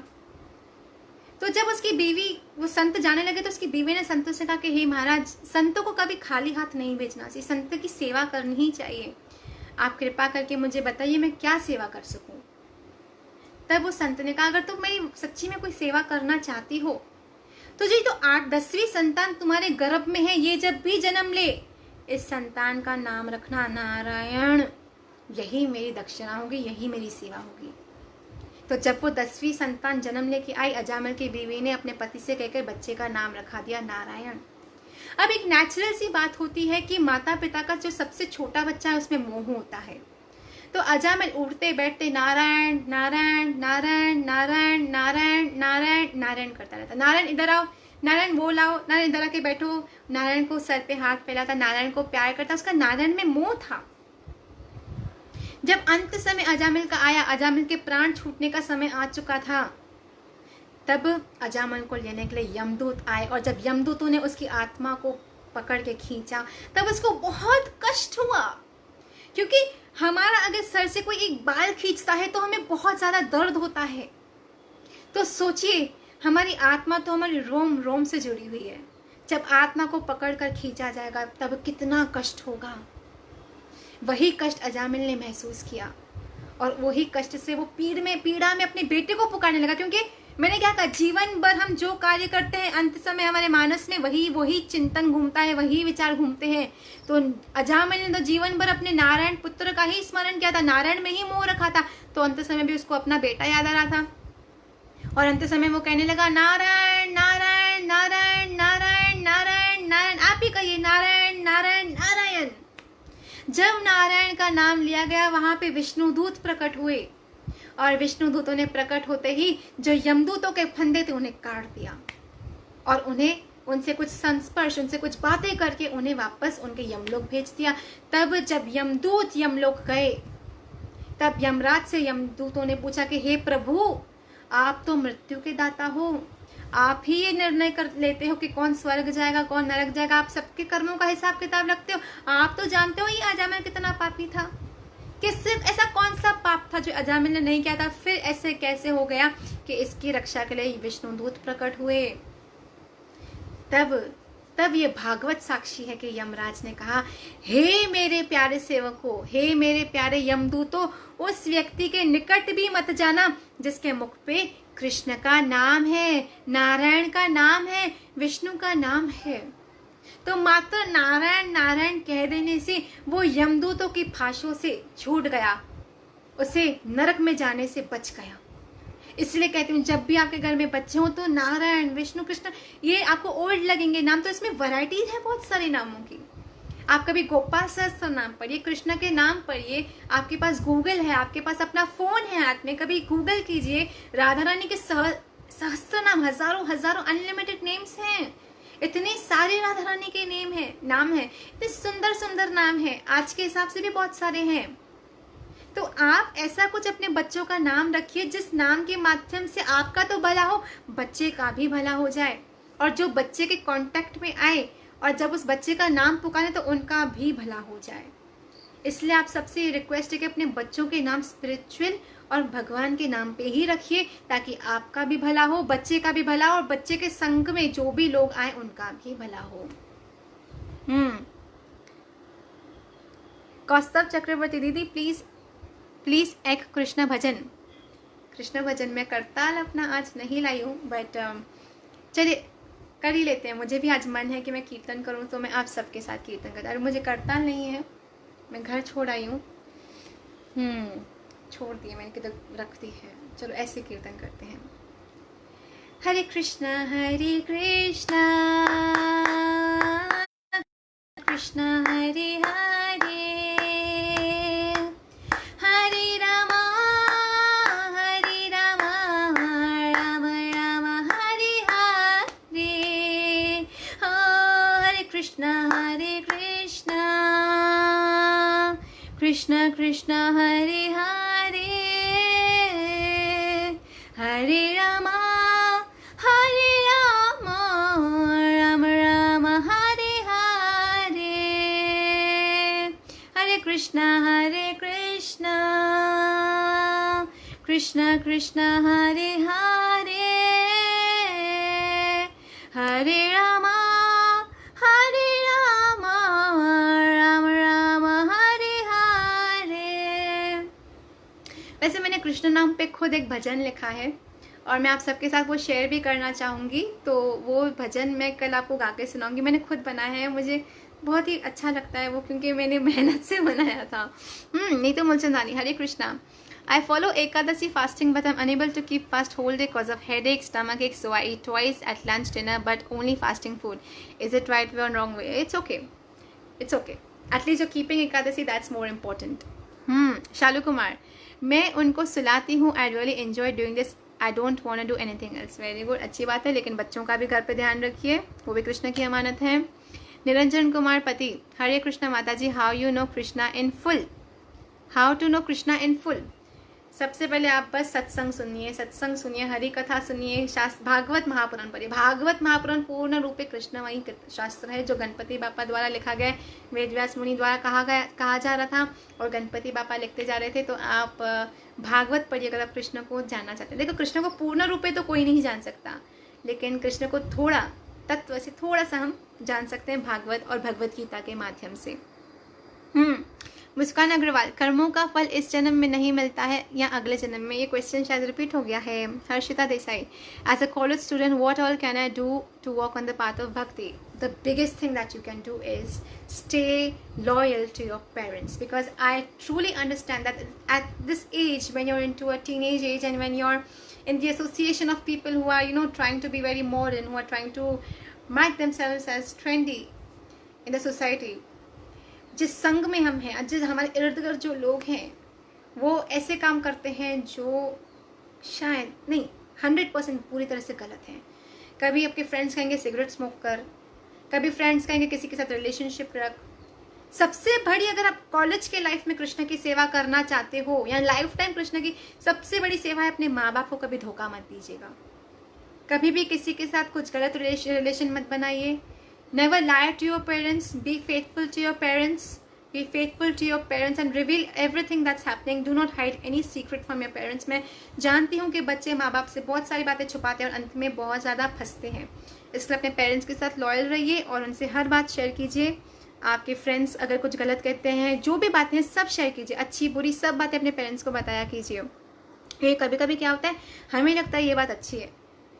तो जब उसकी बीवी, वो संत जाने लगे तो उसकी बीवी ने संतों से कहा कि हे महाराज, संतों को कभी खाली हाथ नहीं भेजना चाहिए, संत की सेवा करनी ही चाहिए, आप कृपा करके मुझे बताइए मैं क्या सेवा कर सकूं। तब वो संत ने कहा, अगर तुम मेरी सच्ची में कोई सेवा करना चाहती हो तो जी, तो 8-10वीं संतान तुम्हारे गर्भ में है, ये जब भी जन्म ले इस संतान का नाम रखना नारायण, यही मेरी दक्षिणा होगी, यही मेरी सेवा होगी। तो जब वो 10वीं संतान जन्म लेके आई, अजामिल की बीवी ने अपने पति से कहकर बच्चे का नाम रखा दिया नारायण। अब एक नेचुरल सी बात होती है कि माता पिता का जो सबसे छोटा बच्चा है उसमें मोह होता है। तो अजामिल उठते बैठते नारायण नारायण नारायण नारायण नारायण नारायण नारायण करता रहता। नारायण इधर आओ, नारायण वो लाओ, नारायण इधर आके बैठो, नारायण को सर पे हाथ फैलाता, नारायण को प्यार करता। उसका नारायण में मोह था। जब अंत समय अजामिल का आया, अजामिल के प्राण छूटने का समय आ चुका था, तब अजामिल को लेने के लिए यमदूत आए, और जब यमदूतों ने उसकी आत्मा को पकड़ के खींचा तब उसको बहुत कष्ट हुआ, क्योंकि हमारा अगर सर से कोई एक बाल खींचता है तो हमें बहुत ज्यादा दर्द होता है। तो सोचिए, हमारी आत्मा तो हमारी रोम रोम से जुड़ी हुई है, जब आत्मा को पकड़ कर खींचा जाएगा तब कितना कष्ट होगा। वही कष्ट अजामिल ने महसूस किया और वही कष्ट से वो पीड़ा में अपने बेटे को पुकारने लगा। क्योंकि मैंने क्या कहा, जीवन भर हम जो कार्य करते हैं अंत समय हमारे मानस में वही चिंतन घूमता है, वही विचार घूमते हैं। तो अजामिल ने तो जीवन भर अपने नारायण पुत्र का ही स्मरण किया था, नारायण में ही मोह रखा था। तो अंत समय भी उसको अपना बेटा याद आ रहा था और अंत समय वो कहने लगा, नारायण नारायण नारायण नारायण नारायण नारायण, आप ही कहिए नारायण नारायण नारायण। जब नारायण का नाम लिया गया वहां पे विष्णुदूत प्रकट हुए और विष्णुदूतों ने प्रकट होते ही जो यमदूतों के फंदे थे उन्हें काट दिया और उन्हें उनसे कुछ संस्पर्श, उनसे कुछ बातें करके उन्हें वापस उनके यमलोक भेज दिया। तब जब यमदूत यमलोक गए तब यमराज से यमदूतों ने पूछा कि हे प्रभु, आप तो मृत्यु के दाता हो, आप ही ये निर्णय कर लेते हो कि कौन स्वर्ग जाएगा कौन नरक जाएगा, आप सबके कर्मों का हिसाब किताब रखते हो, आप तो जानते हो ये अजामिल कितना पापी था। किससे ऐसा कौन सा पाप था जो अजामिल ने नहीं किया था, फिर ऐसे कैसे हो गया कि इसकी रक्षा के लिए विष्णुदूत प्रकट हुए। तब ये भागवत साक्षी है कि यमराज ने कहा, हे मेरे प्यारे सेवकों, हे मेरे प्यारे यमदूतों, उस व्यक्ति के निकट भी मत जाना जिसके मुख पे कृष्ण का नाम है, नारायण का नाम है, विष्णु का नाम है। तो मात्र नारायण नारायण कह देने से वो यमदूतों की फांसों से छूट गया, उसे नरक में जाने से बच गया। इसलिए कहती हूँ जब भी आपके घर में बच्चे हो तो नारायण विष्णु कृष्ण ये आपको ओल्ड लगेंगे नाम, तो इसमें वैरायटीज है बहुत सारे नामों की। आप कभी गोपाल सहस्त्र नाम पढ़िए, कृष्ण के नाम पढ़िए, आपके पास गूगल है, आपके पास अपना फोन है हाथ में, कभी गूगल कीजिए, राधा रानी के सहस्त्र नाम, हजारों हजारों अनलिमिटेड नेम्स हैं। इतने सारे राधा रानी के नाम है, इतने सुंदर सुंदर नाम है, आज के हिसाब से भी बहुत सारे हैं। तो आप ऐसा कुछ अपने बच्चों का नाम रखिए जिस नाम के माध्यम से आपका तो भला हो, बच्चे का भी भला हो जाए, और जो बच्चे के कांटेक्ट में आए और जब उस बच्चे का नाम पुकारे तो उनका भी भला हो जाए। इसलिए आप सबसे रिक्वेस्ट है कि अपने बच्चों के नाम स्पिरिचुअल और भगवान के नाम पे ही रखिए, ताकि आपका भी भला हो, बच्चे का भी भला हो, और बच्चे के संग में जो भी लोग आए उनका भी भला हो। कौस्तभ चक्रवर्ती दीदी, प्लीज एक कृष्ण भजन मैं करताल अपना आज नहीं लाई हूँ, बट चलिए कर ही लेते हैं। मुझे भी आज मन है कि मैं कीर्तन करूँ, तो मैं आप सबके साथ कीर्तन करता हूँ। मुझे करताल नहीं है, मैं घर छोड़ आई हूँ, छोड़ दिए मैंने, किधर रख दी है। चलो ऐसे कीर्तन करते हैं। हरे कृष्णा कृष्णा हरे हरे, हरे रामा राम राम हरे हरे, हरे कृष्णा कृष्णा कृष्णा हरे हरे, हरे रामा राम राम हरे हरे, हरे कृष्णा कृष्णा कृष्णा हरे हरे, हरे रामा राम राम हरे हरे। वैसे मैंने कृष्ण नाम पे खुद एक भजन लिखा है और मैं आप सबके साथ वो शेयर भी करना चाहूँगी। तो वो भजन मैं कल आपको गा के सुनाऊंगी। मैंने खुद बनाया है, मुझे बहुत ही अच्छा लगता है वो, क्योंकि मैंने मेहनत से बनाया था। नीतू मूलचंदानी, हरे Krishna. I follow Ekadasi fasting, but I'm unable to keep fast whole day because of headache, stomach ache, so I eat twice at lunch, dinner, but only fasting food. Is it right way or wrong way? It's okay. It's okay. At least you're keeping Ekadasi, that's more important. Shalu Kumar, मैं उनको सुलाती हूँ. I really enjoy doing this. I don't want to do anything else. Very good. अच्छी बात है, लेकिन बच्चों का भी घर पे ध्यान रखिए, वो भी कृष्ण की अमानत है. निरंजन कुमार पति, हरे कृष्णा माता जी. How you know Krishna in full? How to know Krishna in full? सबसे पहले आप बस सत्संग सुनिए, हरि कथा सुनिए, शास्त्र भागवत महापुराण पढ़िए. भागवत महापुराण पूर्ण रूपे कृष्णमयी शास्त्र है जो गणपति बापा द्वारा लिखा गया, वेदव्यास मुनि द्वारा कहा जा रहा था और गणपति बापा लिखते जा रहे थे. तो आप भागवत पढ़िए अगर आप कृष्ण को जानना चाहते हैं. देखो, कृष्ण को पूर्ण रूपे तो कोई नहीं जान सकता, लेकिन कृष्ण को थोड़ा तत्व से थोड़ा सा हम जान सकते हैं भागवत और भगवत गीता के माध्यम से. मुस्कान अग्रवाल, कर्मों का फल इस जन्म में नहीं मिलता है या अगले जन्म में? ये क्वेश्चन शायद रिपीट हो गया है। Harshita Desai, as a college student what all can I do to walk on the path of bhakti? The biggest thing that you can do is stay loyal to your parents, because I truly understand that at this age, when you're into a teenage age and when you're in the association of people who are trying to be very modern, who are trying to mark themselves as trendy in the society, जिस संग में हम हैं, जिस हमारे इर्द गिर्द जो लोग हैं वो ऐसे काम करते हैं जो शायद नहीं 100% पूरी तरह से गलत हैं। कभी आपके फ्रेंड्स कहेंगे सिगरेट स्मोक कर, कभी फ्रेंड्स कहेंगे किसी के साथ रिलेशनशिप रख। सबसे बड़ी, अगर आप कॉलेज के लाइफ में कृष्ण की सेवा करना चाहते हो या लाइफ टाइम कृष्ण की सबसे बड़ी सेवा है, अपने माँ बाप को कभी धोखा मत दीजिएगा। कभी भी किसी के साथ कुछ गलत रिलेशन मत बनाइए। Never lie to your parents, be faithful to your parents, be faithful to your parents and reveal everything that's happening. Do not hide any secret from your parents. मैं जानती हूँ कि बच्चे माँ बाप से बहुत सारी बातें छुपाते हैं और अंत में बहुत ज़्यादा फंसते हैं। इसलिए अपने पेरेंट्स के साथ लॉयल रहिए और उनसे हर बात शेयर कीजिए। आपके फ्रेंड्स अगर कुछ गलत कहते हैं, जो भी बातें हैं सब शेयर कीजिए, अच्छी बुरी सब बातें अपने पेरेंट्स को बताया कीजिए। ये कभी कभी क्या होता है, हमें लगता है ये बात अच्छी है,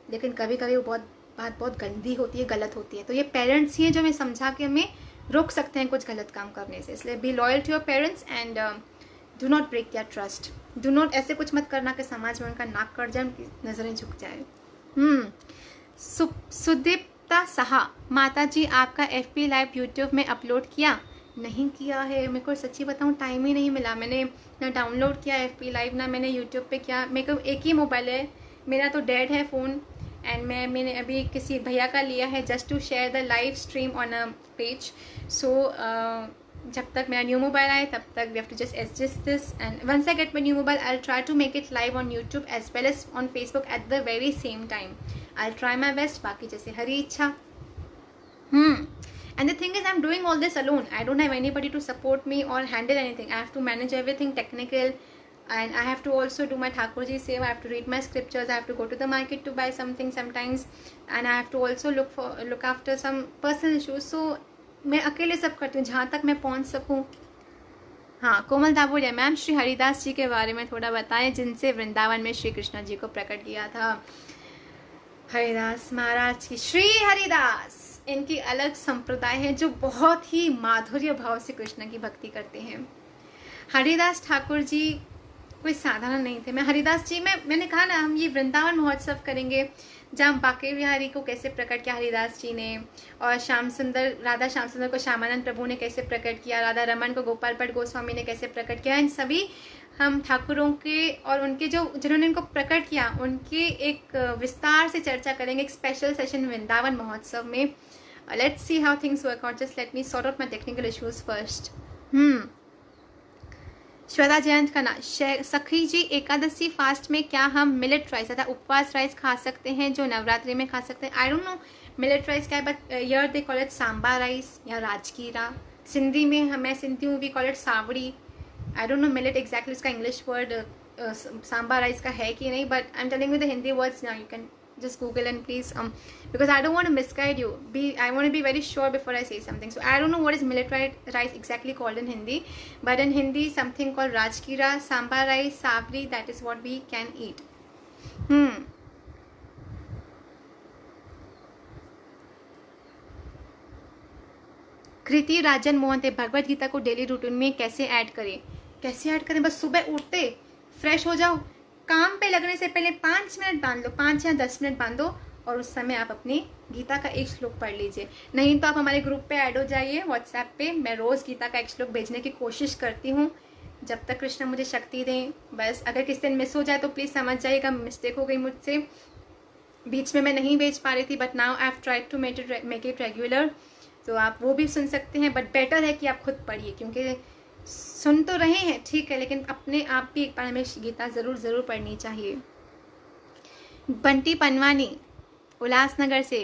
लेकिन कभी कभी वो बात बहुत गंदी होती है, गलत होती है। तो ये पेरेंट्स ही हैं जो हमें समझा के हमें रोक सकते हैं कुछ गलत काम करने से। इसलिए be loyal to your parents and do not break their trust. Do not ऐसे कुछ मत करना कि समाज में उनका नाक कट जाए, उनकी नज़रें झुक जाए। सुदीप्ता साहा, माता जी आपका FB लाइव यूट्यूब में अपलोड किया? नहीं किया है, मेरे को सच्ची बताऊँ टाइम ही नहीं मिला। मैंने ना डाउनलोड किया FB लाइव, ना मैंने यूट्यूब पे किया। मेरे को एक ही मोबाइल है, मेरा तो डेड है फ़ोन, एंड मैंने अभी किसी भैया का लिया है just to share the live stream on a page. So जब तक मेरा न्यू मोबाइल आए तब तक we have to just adjust this, and once I get my new mobile I will try to make it live on YouTube as well as on Facebook at the very same time. I will try my best, बाकी जैसे हरी इच्छा। And the thing is, I'm doing all this alone. I don't have anybody to support me or handle anything. I have to manage everything technical, and I have to also do my Thakurji seva. I have to read my scriptures. I have to go to the market to buy something sometimes, and I have to also look after some personal issues. So मैं अकेले सब करती हूँ जहाँ तक मैं पहुँच सकूँ। हाँ, कोमल दाबोलिया मैम, श्री हरिदास जी के बारे में थोड़ा बताएं, जिनसे वृंदावन में श्री कृष्ण जी को प्रकट किया था। हरिदास महाराज की, श्री हरिदास, इनकी अलग संप्रदाय है जो बहुत ही माधुर्य भाव से कृष्ण की भक्ति करते हैं। हरिदास ठाकुर जी कोई साधारण नहीं थे। मैं हरिदास जी में मैंने कहा ना, हम ये वृंदावन महोत्सव करेंगे जहाँ बांके बिहारी को कैसे प्रकट किया हरिदास जी ने, और श्याम सुंदर, राधा श्याम सुंदर को श्यामानंद प्रभु ने कैसे प्रकट किया, राधा रमन को गोपाल भट्ट गोस्वामी ने कैसे प्रकट किया। इन सभी हम ठाकुरों के और उनके जिन्होंने इनको प्रकट किया उनके एक विस्तार से चर्चा करेंगे, एक स्पेशल सेशन वृंदावन महोत्सव में। Let's see how things work out, just let me sort out my technical issues first. Shweta Jayant Khanna, सखी जी एकादशी फास्ट में क्या हम मिलेट राइस तथा उपवास राइस खा सकते हैं जो नवरात्रि में खा सकते हैं? I don't know millet rice क्या है, but yeah they call it samba rice या राजकीरा। सिंधी में मैं सिंधी हूँ, we call it sawri. I don't know millet exactly उसका इंग्लिश वर्ड सांबा राइस का है कि नहीं, but I am telling you the Hindi words now, you can just Google and please because I don't want to misguide you. I want to be very sure before I say something. So I don't know what is millet rice exactly called in Hindi, but in Hindi something called rajkira, samba rice, sabri, that is what we can eat. कृति राजन मोहन, भगवत गीता को daily routine में कैसे add करें? कैसे add करें? बस सुबह उठते fresh हो जाओ, काम पे लगने से पहले 5 मिनट बांध लो, 5 या 10 मिनट बांधो, और उस समय आप अपनी गीता का एक श्लोक पढ़ लीजिए। नहीं तो आप हमारे ग्रुप पे ऐड हो जाइए व्हाट्सएप पे, मैं रोज़ गीता का एक श्लोक भेजने की कोशिश करती हूँ जब तक कृष्ण मुझे शक्ति दें। बस अगर किसी दिन मिस हो जाए तो प्लीज़ समझ जाइएगा, मिस्टेक हो गई मुझसे, बीच में मैं नहीं भेज पा रही थी, but now I have tried to make it regular. तो आप वो भी सुन सकते हैं, बट बेटर है कि आप खुद पढ़िए, क्योंकि सुन तो रहे हैं ठीक है, लेकिन अपने आप भी एक बार हमें गीता ज़रूर पढ़नी चाहिए। बंटी पनवानी उल्लासनगर से,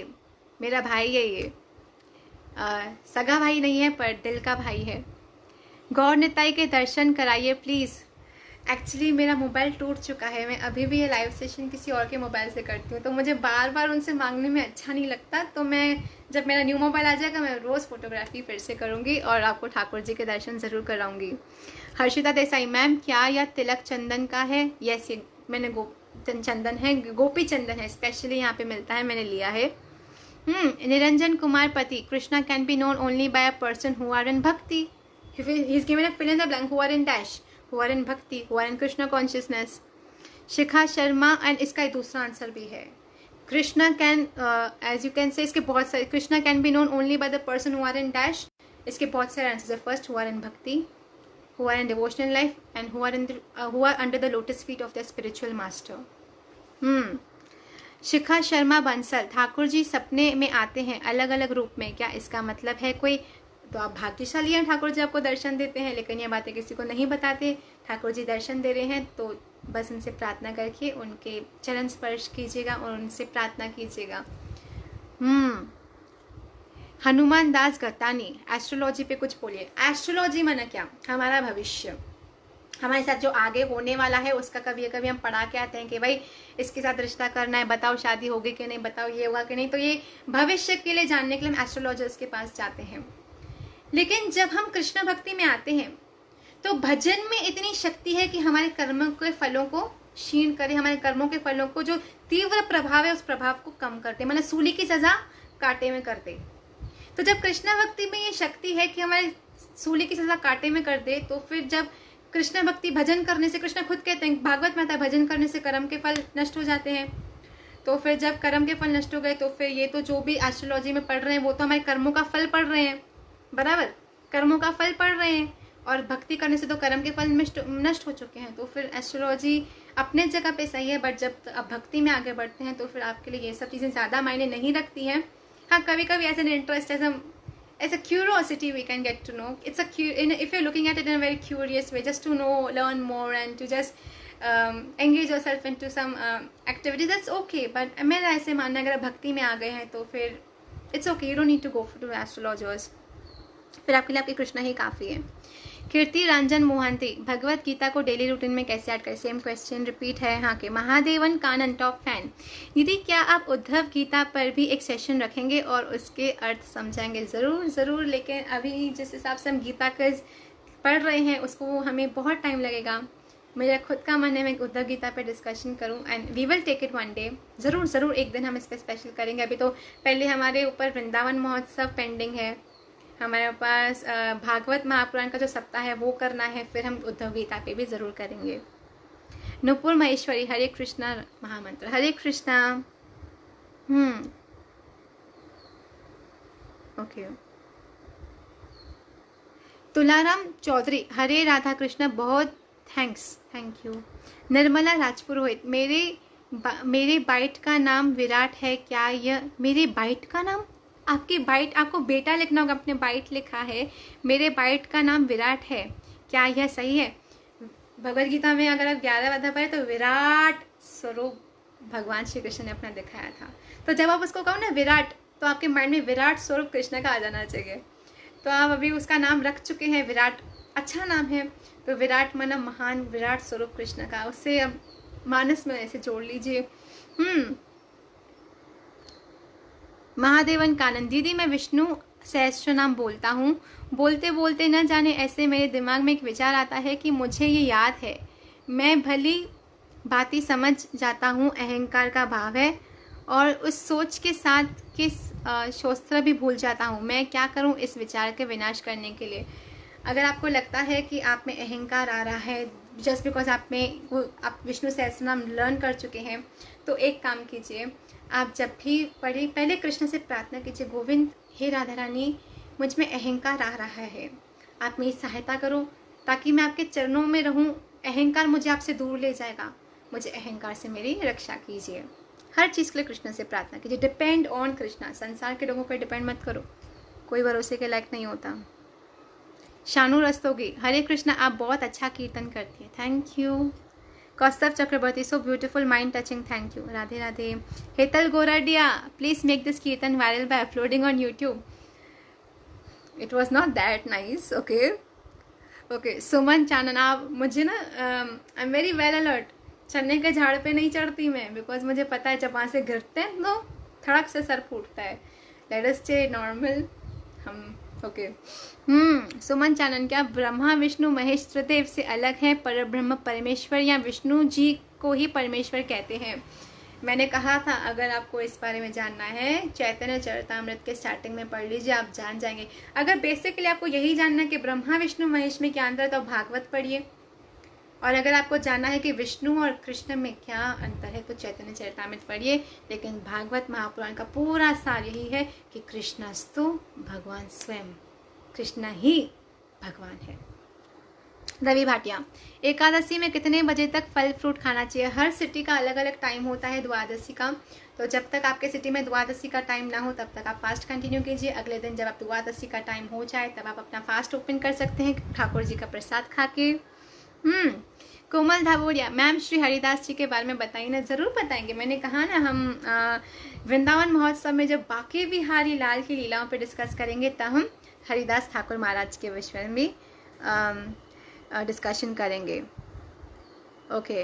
मेरा भाई है ये, सगा भाई नहीं है पर दिल का भाई है। गौर निताई के दर्शन कराइए प्लीज़। एक्चुअली मेरा मोबाइल टूट चुका है, मैं अभी भी ये लाइव सेशन किसी और के मोबाइल से करती हूँ, तो मुझे बार बार उनसे मांगने में अच्छा नहीं लगता। तो मैं जब मेरा न्यू मोबाइल आ जाएगा मैं रोज़ फोटोग्राफी फिर से करूँगी और आपको ठाकुर जी के दर्शन ज़रूर कराऊंगी। हर्षिता देसाई, मैम क्या यह तिलक चंदन का है? यस, ये मैंने चंदन है, गोपी चंदन है, स्पेशली यहाँ पे मिलता है, मैंने लिया है। Niranjan Kumar Pati, Krishna can be known only by a person who are in bhakti. He is given a fill in the blank, who are in dash, who are in bhakti, who are in Krishna consciousness. Shikha Sharma, and इसका दूसरा answer भी है, Krishna can as you can say, इसके बहुत सारे, Krishna can be known only by the person who are in dash, इसके बहुत सारे आंसर है। फर्स्ट, हु आर इन भक्ति, who are in devotional life, and who are under the lotus feet of their spiritual master. Shikha Sharma Bansal, Thakur ji सपने में आते हैं अलग अलग रूप में, क्या इसका मतलब है कोई? तो आप भाग्यशाली हैं, ठाकुर जी आपको दर्शन देते हैं, लेकिन ये बातें किसी को नहीं बताते। ठाकुर जी दर्शन दे रहे हैं तो बस उनसे प्रार्थना करके उनके चरण स्पर्श कीजिएगा और उनसे प्रार्थना कीजिएगा। हनुमान दास गतानी, एस्ट्रोलॉजी पे कुछ बोलिए। एस्ट्रोलॉजी माना क्या? हमारा भविष्य, हमारे साथ जो आगे होने वाला है उसका कभी कभी हम पढ़ा के आते हैं कि भाई इसके साथ रिश्ता करना है, बताओ शादी होगी कि नहीं, बताओ ये होगा कि नहीं। तो ये भविष्य के लिए जानने के लिए हम एस्ट्रोलॉजर्स के पास जाते हैं। लेकिन जब हम कृष्ण भक्ति में आते हैं तो भजन में इतनी शक्ति है कि हमारे कर्मों के फलों को क्षीण करे, हमारे कर्मों के फलों को जो तीव्र प्रभाव है उस प्रभाव को कम करते, मतलब सूली की सजा कांटे में करते। तो जब कृष्ण भक्ति में ये शक्ति है कि हमारे सूली की सजा कांटे में कर दे, तो फिर जब कृष्ण भक्ति भजन करने से, कृष्ण खुद कहते हैं, भागवत में आता है, भजन करने से कर्म के फल नष्ट हो जाते हैं। तो फिर जब कर्म के फल नष्ट हो गए तो फिर ये तो जो भी एस्ट्रोलॉजी में पढ़ रहे हैं वो तो हमारे कर्मों का फल पढ़ रहे हैं, बराबर, कर्मों का फल पढ़ रहे हैं, और भक्ति करने से तो कर्म के फल नष्ट हो चुके हैं। तो फिर एस्ट्रोलॉजी अपने जगह पे सही है, बट जब आप भक्ति में आगे बढ़ते हैं तो फिर आपके लिए ये सब चीज़ें ज़्यादा मायने नहीं रखती हैं। हाँ, कभी कभी as an interest, as a curiosity we can get to know. It's if you're looking at it in a very curious way, just to know, learn more, and to just engage yourself into some activity, that's okay. But मेरा ऐसे मानना है, अगर भक्ति में आ गए हैं तो फिर it's okay, you don't need to go to astrologers. फिर आपके लिए आपकी कृष्णा ही काफ़ी है। कीर्ति रंजन मोहंती, भगवत गीता को डेली रूटीन में कैसे ऐड करें? सेम क्वेश्चन रिपीट है यहाँ के। महादेवन कानन, टॉप फैन, दीदी क्या आप उद्धव गीता पर भी एक सेशन रखेंगे और उसके अर्थ समझाएंगे? ज़रूर ज़रूर, लेकिन अभी जिस हिसाब से हम गीता का पढ़ रहे हैं उसको हमें बहुत टाइम लगेगा। मेरा खुद का मन है मैं उद्धव गीता पे डिस्कशन करूं, and we will take it one day, ज़रूर ज़रूर एक दिन हम इस पर स्पेशल करेंगे। अभी तो पहले हमारे ऊपर वृंदावन महोत्सव पेंडिंग है, हमारे पास भागवत महापुराण का जो सप्ताह है वो करना है, फिर हम उद्धव गीता पे भी ज़रूर करेंगे। नुपुर महेश्वरी, हरे कृष्णा महामंत्र, हरे कृष्णा। ओके। तुलाराम चौधरी, हरे राधा कृष्णा, बहुत थैंक्स, थैंक यू। निर्मला राजपुरोहित, मेरे बाइट का नाम विराट है, क्या यह मेरे बाइट का नाम? आपकी बाइट, आपको बेटा लिखना होगा, अपने बाइट लिखा है, मेरे बाइट का नाम विराट है, क्या यह सही है? भगवद गीता में अगर आप 11 अध्याय पढ़े तो विराट स्वरूप भगवान श्री कृष्ण ने अपना दिखाया था। तो जब आप उसको कहो ना विराट, तो आपके माइंड में विराट स्वरूप कृष्ण का आ जाना चाहिए। तो आप अभी उसका नाम रख चुके हैं विराट, अच्छा नाम है, तो विराट माना महान, विराट स्वरूप कृष्ण का, उससे अब मानस में ऐसे जोड़ लीजिए। महादेवन कानन, दीदी मैं विष्णु सहस्त्र नाम बोलता हूँ, बोलते बोलते न जाने ऐसे मेरे दिमाग में एक विचार आता है कि मुझे ये याद है, मैं भली भांति समझ जाता हूँ अहंकार का भाव है, और उस सोच के साथ किस शोस्त्र भी भूल जाता हूँ। मैं क्या करूँ इस विचार के विनाश करने के लिए? अगर आपको लगता है कि आप में अहंकार आ रहा है जस्ट बिकॉज आप विष्णु सहस्त्रनाम लर्न कर चुके हैं, तो एक काम कीजिए, आप जब भी पढ़े पहले कृष्ण से प्रार्थना कीजिए, गोविंद हे राधा रानी, मुझ में अहंकार आ रहा है, आप मेरी सहायता करो ताकि मैं आपके चरणों में रहूं, अहंकार मुझे आपसे दूर ले जाएगा, मुझे अहंकार से मेरी रक्षा कीजिए। हर चीज़ के लिए कृष्ण से प्रार्थना कीजिए, डिपेंड ऑन कृष्णा, संसार के लोगों पर डिपेंड मत करो, कोई भरोसे के लायक नहीं होता। शानू रस्तोगी, हरे कृष्णा, आप बहुत अच्छा कीर्तन करती है, thank you. Kaustav Chakraborty, so beautiful, mind touching, thank you, Radhe Radhe. Hetal Goradia, please make this kirtan viral by uploading on YouTube. It was not that nice, okay. Okay, Suman Chanan, आप मुझे ना, I am very well alert. चने के झाड़ पे नहीं चढ़ती मैं, बिकॉज मुझे पता है जब वहाँ से गिरते हैं तो थड़क से सर फूटता है। लेट अस स्टे नॉर्मल हम। ओके, सुमन चानन, क्या ब्रह्मा विष्णु महेश त्रिदेव से अलग है पर ब्रह्म परमेश्वर, या विष्णु जी को ही परमेश्वर कहते हैं? मैंने कहा था अगर आपको इस बारे में जानना है, चैतन्य चरितामृत के स्टार्टिंग में पढ़ लीजिए, आप जान जाएंगे। अगर बेसिकली आपको यही जानना है कि ब्रह्मा विष्णु महेश में क्या अंतर है, तो भागवत पढ़िए। और अगर आपको जानना है कि विष्णु और कृष्ण में क्या अंतर है, तो चैतन्य चरितामृत पढ़िए। लेकिन भागवत महापुराण का पूरा सार यही है कि कृष्णस्तु भगवान स्वयं, कृष्ण ही भगवान है। रवि भाटिया, एकादशी में कितने बजे तक फल फ्रूट खाना चाहिए? हर सिटी का अलग अलग टाइम होता है द्वादशी का, तो जब तक आपके सिटी में द्वादशी का टाइम ना हो तब तक आप फास्ट कंटिन्यू कीजिए। अगले दिन जब आप द्वादशी का टाइम हो जाए तब आप अपना फास्ट ओपन कर सकते हैं ठाकुर जी का प्रसाद खा के। कोमल धावोरिया, मैम श्री हरिदास जी के बारे में बताइए ना। ज़रूर बताएंगे। मैंने कहा ना, हम वृंदावन महोत्सव में जब बांके बिहारी लाल की लीलाओं पर डिस्कस करेंगे तब हम हरिदास ठाकुर महाराज के विषय में डिस्कशन करेंगे। ओके,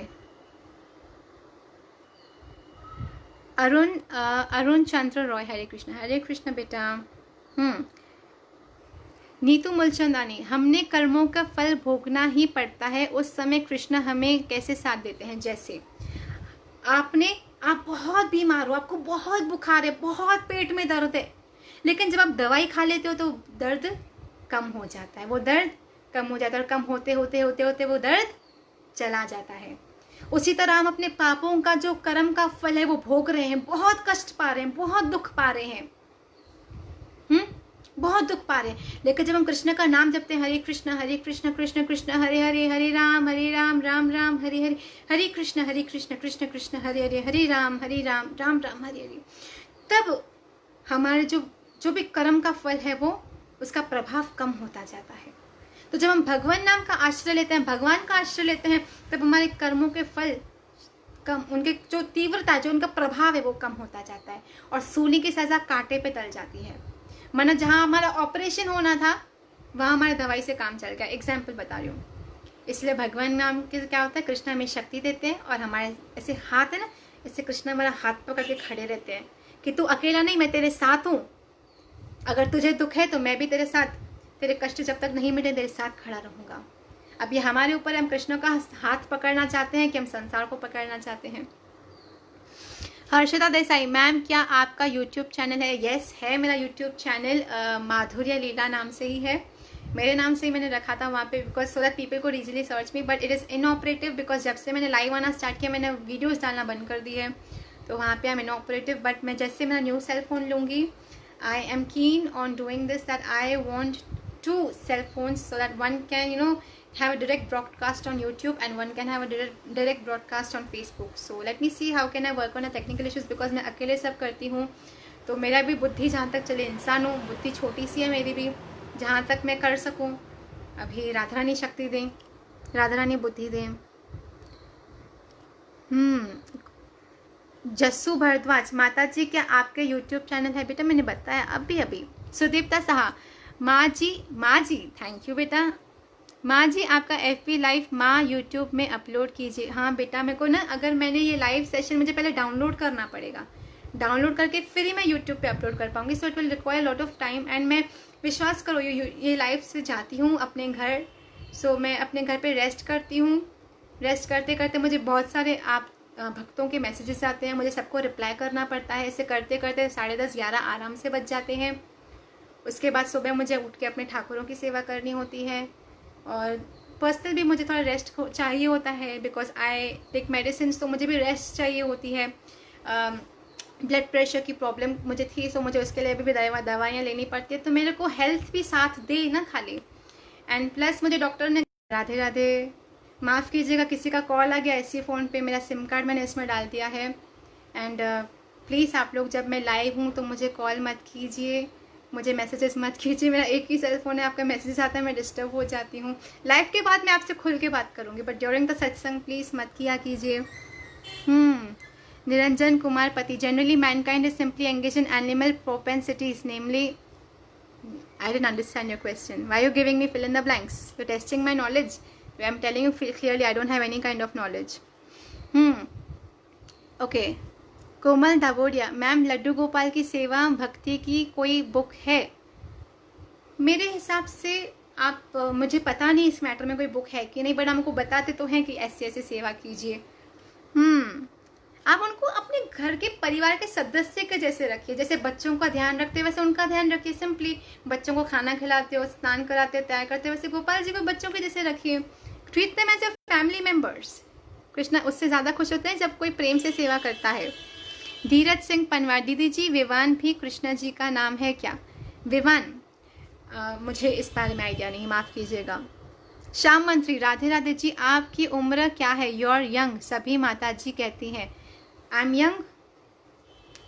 अरुण चंद्र रॉय, हरे कृष्ण बेटा। नीतू मुलचंदानी, हमने कर्मों का फल भोगना ही पड़ता है, उस समय कृष्ण हमें कैसे साथ देते हैं? जैसे आप बहुत बीमार हो, आपको बहुत बुखार है, बहुत पेट में दर्द है, लेकिन जब आप दवाई खा लेते हो तो दर्द कम हो जाता है, वो दर्द कम हो जाता है, और कम होते होते होते होते वो दर्द चला जाता है। उसी तरह हम अपने पापों का जो कर्म का फल है वो भोग रहे हैं, बहुत कष्ट पा रहे हैं, बहुत दुख पा रहे हैं, बहुत दुख पा रहे हैं। लेकिन जब हम कृष्ण का नाम जपते हैं, हरे कृष्ण कृष्ण कृष्ण हरे हरे, हरे राम राम राम हरे हरे, हरे कृष्ण कृष्ण कृष्ण हरे हरे, हरे राम राम राम हरे हरे, तब हमारे जो भी कर्म का फल है वो उसका प्रभाव कम होता जाता है। तो जब हम भगवान नाम का आश्रय लेते हैं, भगवान का आश्रय लेते हैं, तब हमारे कर्मों के फल कम, उनके जो तीव्रता, जो उनका प्रभाव है वो कम होता जाता है, और सूली की सजा कांटे पे टल जाती है। माना जहाँ हमारा ऑपरेशन होना था वहाँ हमारे दवाई से काम चल गया। एग्जाम्पल बता रही हूँ। इसलिए भगवान नाम के क्या होता है, कृष्ण हमें शक्ति देते हैं, और हमारे ऐसे हाथ है ना, इससे कृष्ण हमारा हाथ पकड़ के खड़े रहते हैं कि तू अकेला नहीं, मैं तेरे साथ हूँ। अगर तुझे दुख है तो मैं भी तेरे साथ, तेरे कष्ट जब तक नहीं मिटे तेरे साथ खड़ा रहूँगा। अब ये हमारे ऊपर, हम कृष्ण का हाथ पकड़ना चाहते हैं कि हम संसार को पकड़ना चाहते हैं। हर्षिता देसाई, मैम क्या आपका यूट्यूब चैनल है? यस है, मेरा यूट्यूब चैनल माधुर्य लीला नाम से ही है, मेरे नाम से ही मैंने रखा था वहाँ पे, बिकॉज सो दैट पीपल को easily search me, but it is inoperative because जब से मैंने लाइव आना स्टार्ट किया मैंने वीडियोज़ डालना बंद कर दी है, तो वहाँ पे आई एम इनऑपरेटिव। बट मैं जैसे मेरा न्यू सेल फोन लूँगी, I am keen on doing this, that I want 2 cell phones so that one can have a direct broadcast on YouTube and one can have a direct broadcast on Facebook. So let me see how can I work on the technical issues, because मैं अकेले सब करती हूँ, तो मेरा भी बुद्धि जहाँ तक चले, इंसान हूँ, बुद्धि छोटी सी है मेरी भी, जहाँ तक मैं कर सकूँ। अभी राधा रानी शक्ति दें, राधा रानी बुद्धि दें। जस्सू भारद्वाज, माता जी क्या आपके YouTube चैनल है? बेटा मैंने बताया अभी। सुदीप्ता साहा, माँ जी थैंक यू बेटा। माँ जी आपका FB लाइव माँ यूट्यूब में अपलोड कीजिए। हाँ बेटा, मेरे को ना, अगर मैंने ये लाइव सेशन मुझे पहले डाउनलोड करना पड़ेगा, डाउनलोड करके फिर ही मैं यूट्यूब पे अपलोड कर पाऊँगी, so it will require lot of time. And मैं, विश्वास करो, ये लाइव से जाती हूँ अपने घर, सो मैं अपने घर पर रेस्ट करती हूँ, रेस्ट करते करते मुझे बहुत सारे आप भक्तों के मैसेजेस आते हैं, मुझे सबको रिप्लाई करना पड़ता है। इसे करते करते 10:30-11 आराम से बज जाते हैं। उसके बाद सुबह मुझे उठ के अपने ठाकुरों की सेवा करनी होती है, और पर्सनल भी मुझे थोड़ा रेस्ट चाहिए होता है, बिकॉज आई टेक मेडिसिन, तो मुझे भी रेस्ट चाहिए होती है। ब्लड प्रेशर की प्रॉब्लम मुझे थी, सो मुझे उसके लिए भी दवाइयाँ लेनी पड़ती है, तो मेरे को हेल्थ भी साथ दे ना खाली। एंड प्लस मुझे डॉक्टर ने, राधे राधे, माफ़ कीजिएगा किसी का कॉल आ गया इसी फ़ोन पे, मेरा सिम कार्ड मैंने इसमें डाल दिया है। एंड प्लीज़ आप लोग जब मैं लाइव हूँ तो मुझे कॉल मत कीजिए, मुझे मैसेजेस मत कीजिए, मेरा एक ही सेल फ़ोन है, आपका मैसेजेस आता है मैं डिस्टर्ब हो जाती हूँ। लाइव के बाद मैं आपसे खुल के बात करूँगी, but during the satsang please मत किया कीजिए। Niranjan Kumar Pati, generally mankind is simply engage in animal propensities namely I didn't understand your question. Why are you giving me fill in the blanks? You're testing my knowledge. I'm telling you clearly I don't have any kind of knowledge. Okay. Komal Davodia, ma'am Laddu Gopal की सेवा भक्ति की कोई book है? मेरे हिसाब से आप मुझे पता नहीं इस मैटर में कोई बुक है कि नहीं, बट हमको बताते तो हैं कि ऐसे ऐसे सेवा कीजिए. आप उनको अपने घर के परिवार के सदस्य के जैसे रखिए. जैसे बच्चों का ध्यान रखते वैसे उनका ध्यान रखिए. सिंपली बच्चों को खाना खिलाते हो, स्नान कराते हो, तैयार करते हो, वैसे गोपाल जी को बच्चों के जैसे रखिए. Treat them as a family members. Krishna उससे ज़्यादा खुश होते हैं जब कोई प्रेम से सेवा करता है. धीरज सिंह पनवार, दीदी जी विवान भी कृष्णा जी का नाम है क्या? विवान मुझे इस बारे में आइडिया नहीं, माफ़ कीजिएगा. श्याम मंत्री, राधे राधे जी, आपकी उम्र क्या है? यू आर यंग, सभी माता जी कहती हैं. I am young.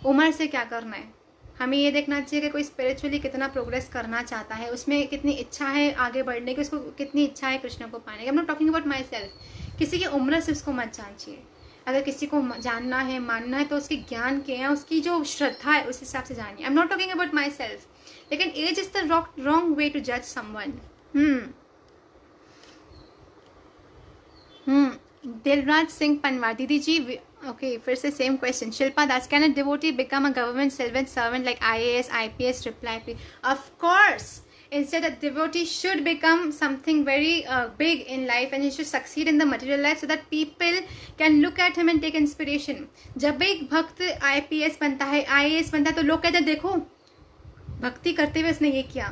उम्र से क्या करना है? हमें ये देखना चाहिए कि कोई स्पिरिचुअली कितना प्रोग्रेस करना चाहता है, उसमें कितनी इच्छा है आगे बढ़ने की, उसको कितनी इच्छा है कृष्ण को पाने की. आई am not talking about my self. किसी की उम्र से उसको मत जानिए. अगर किसी को जानना है, मानना है, तो उसके ज्ञान के हैं, उसकी जो श्रद्धा है उस हिसाब से जानिए. I am not talking about my सेल्फ. लेकिन age is the wrong way to जज समवन. दिलराज सिंह पनवार, दीदी जी ओके फिर से same question. Shilpa Das, can a devotee become a government civil servant like IAS, IPS? Reply please. Of course. Instead, a devotee should become something very big in life, and he should succeed in the material life so that people can look at him and take inspiration. जब एक भक्त IPS बनता है, IAS बनता है, तो लोग कहते हैं देखो भक्ति करते हुए उसने ये किया.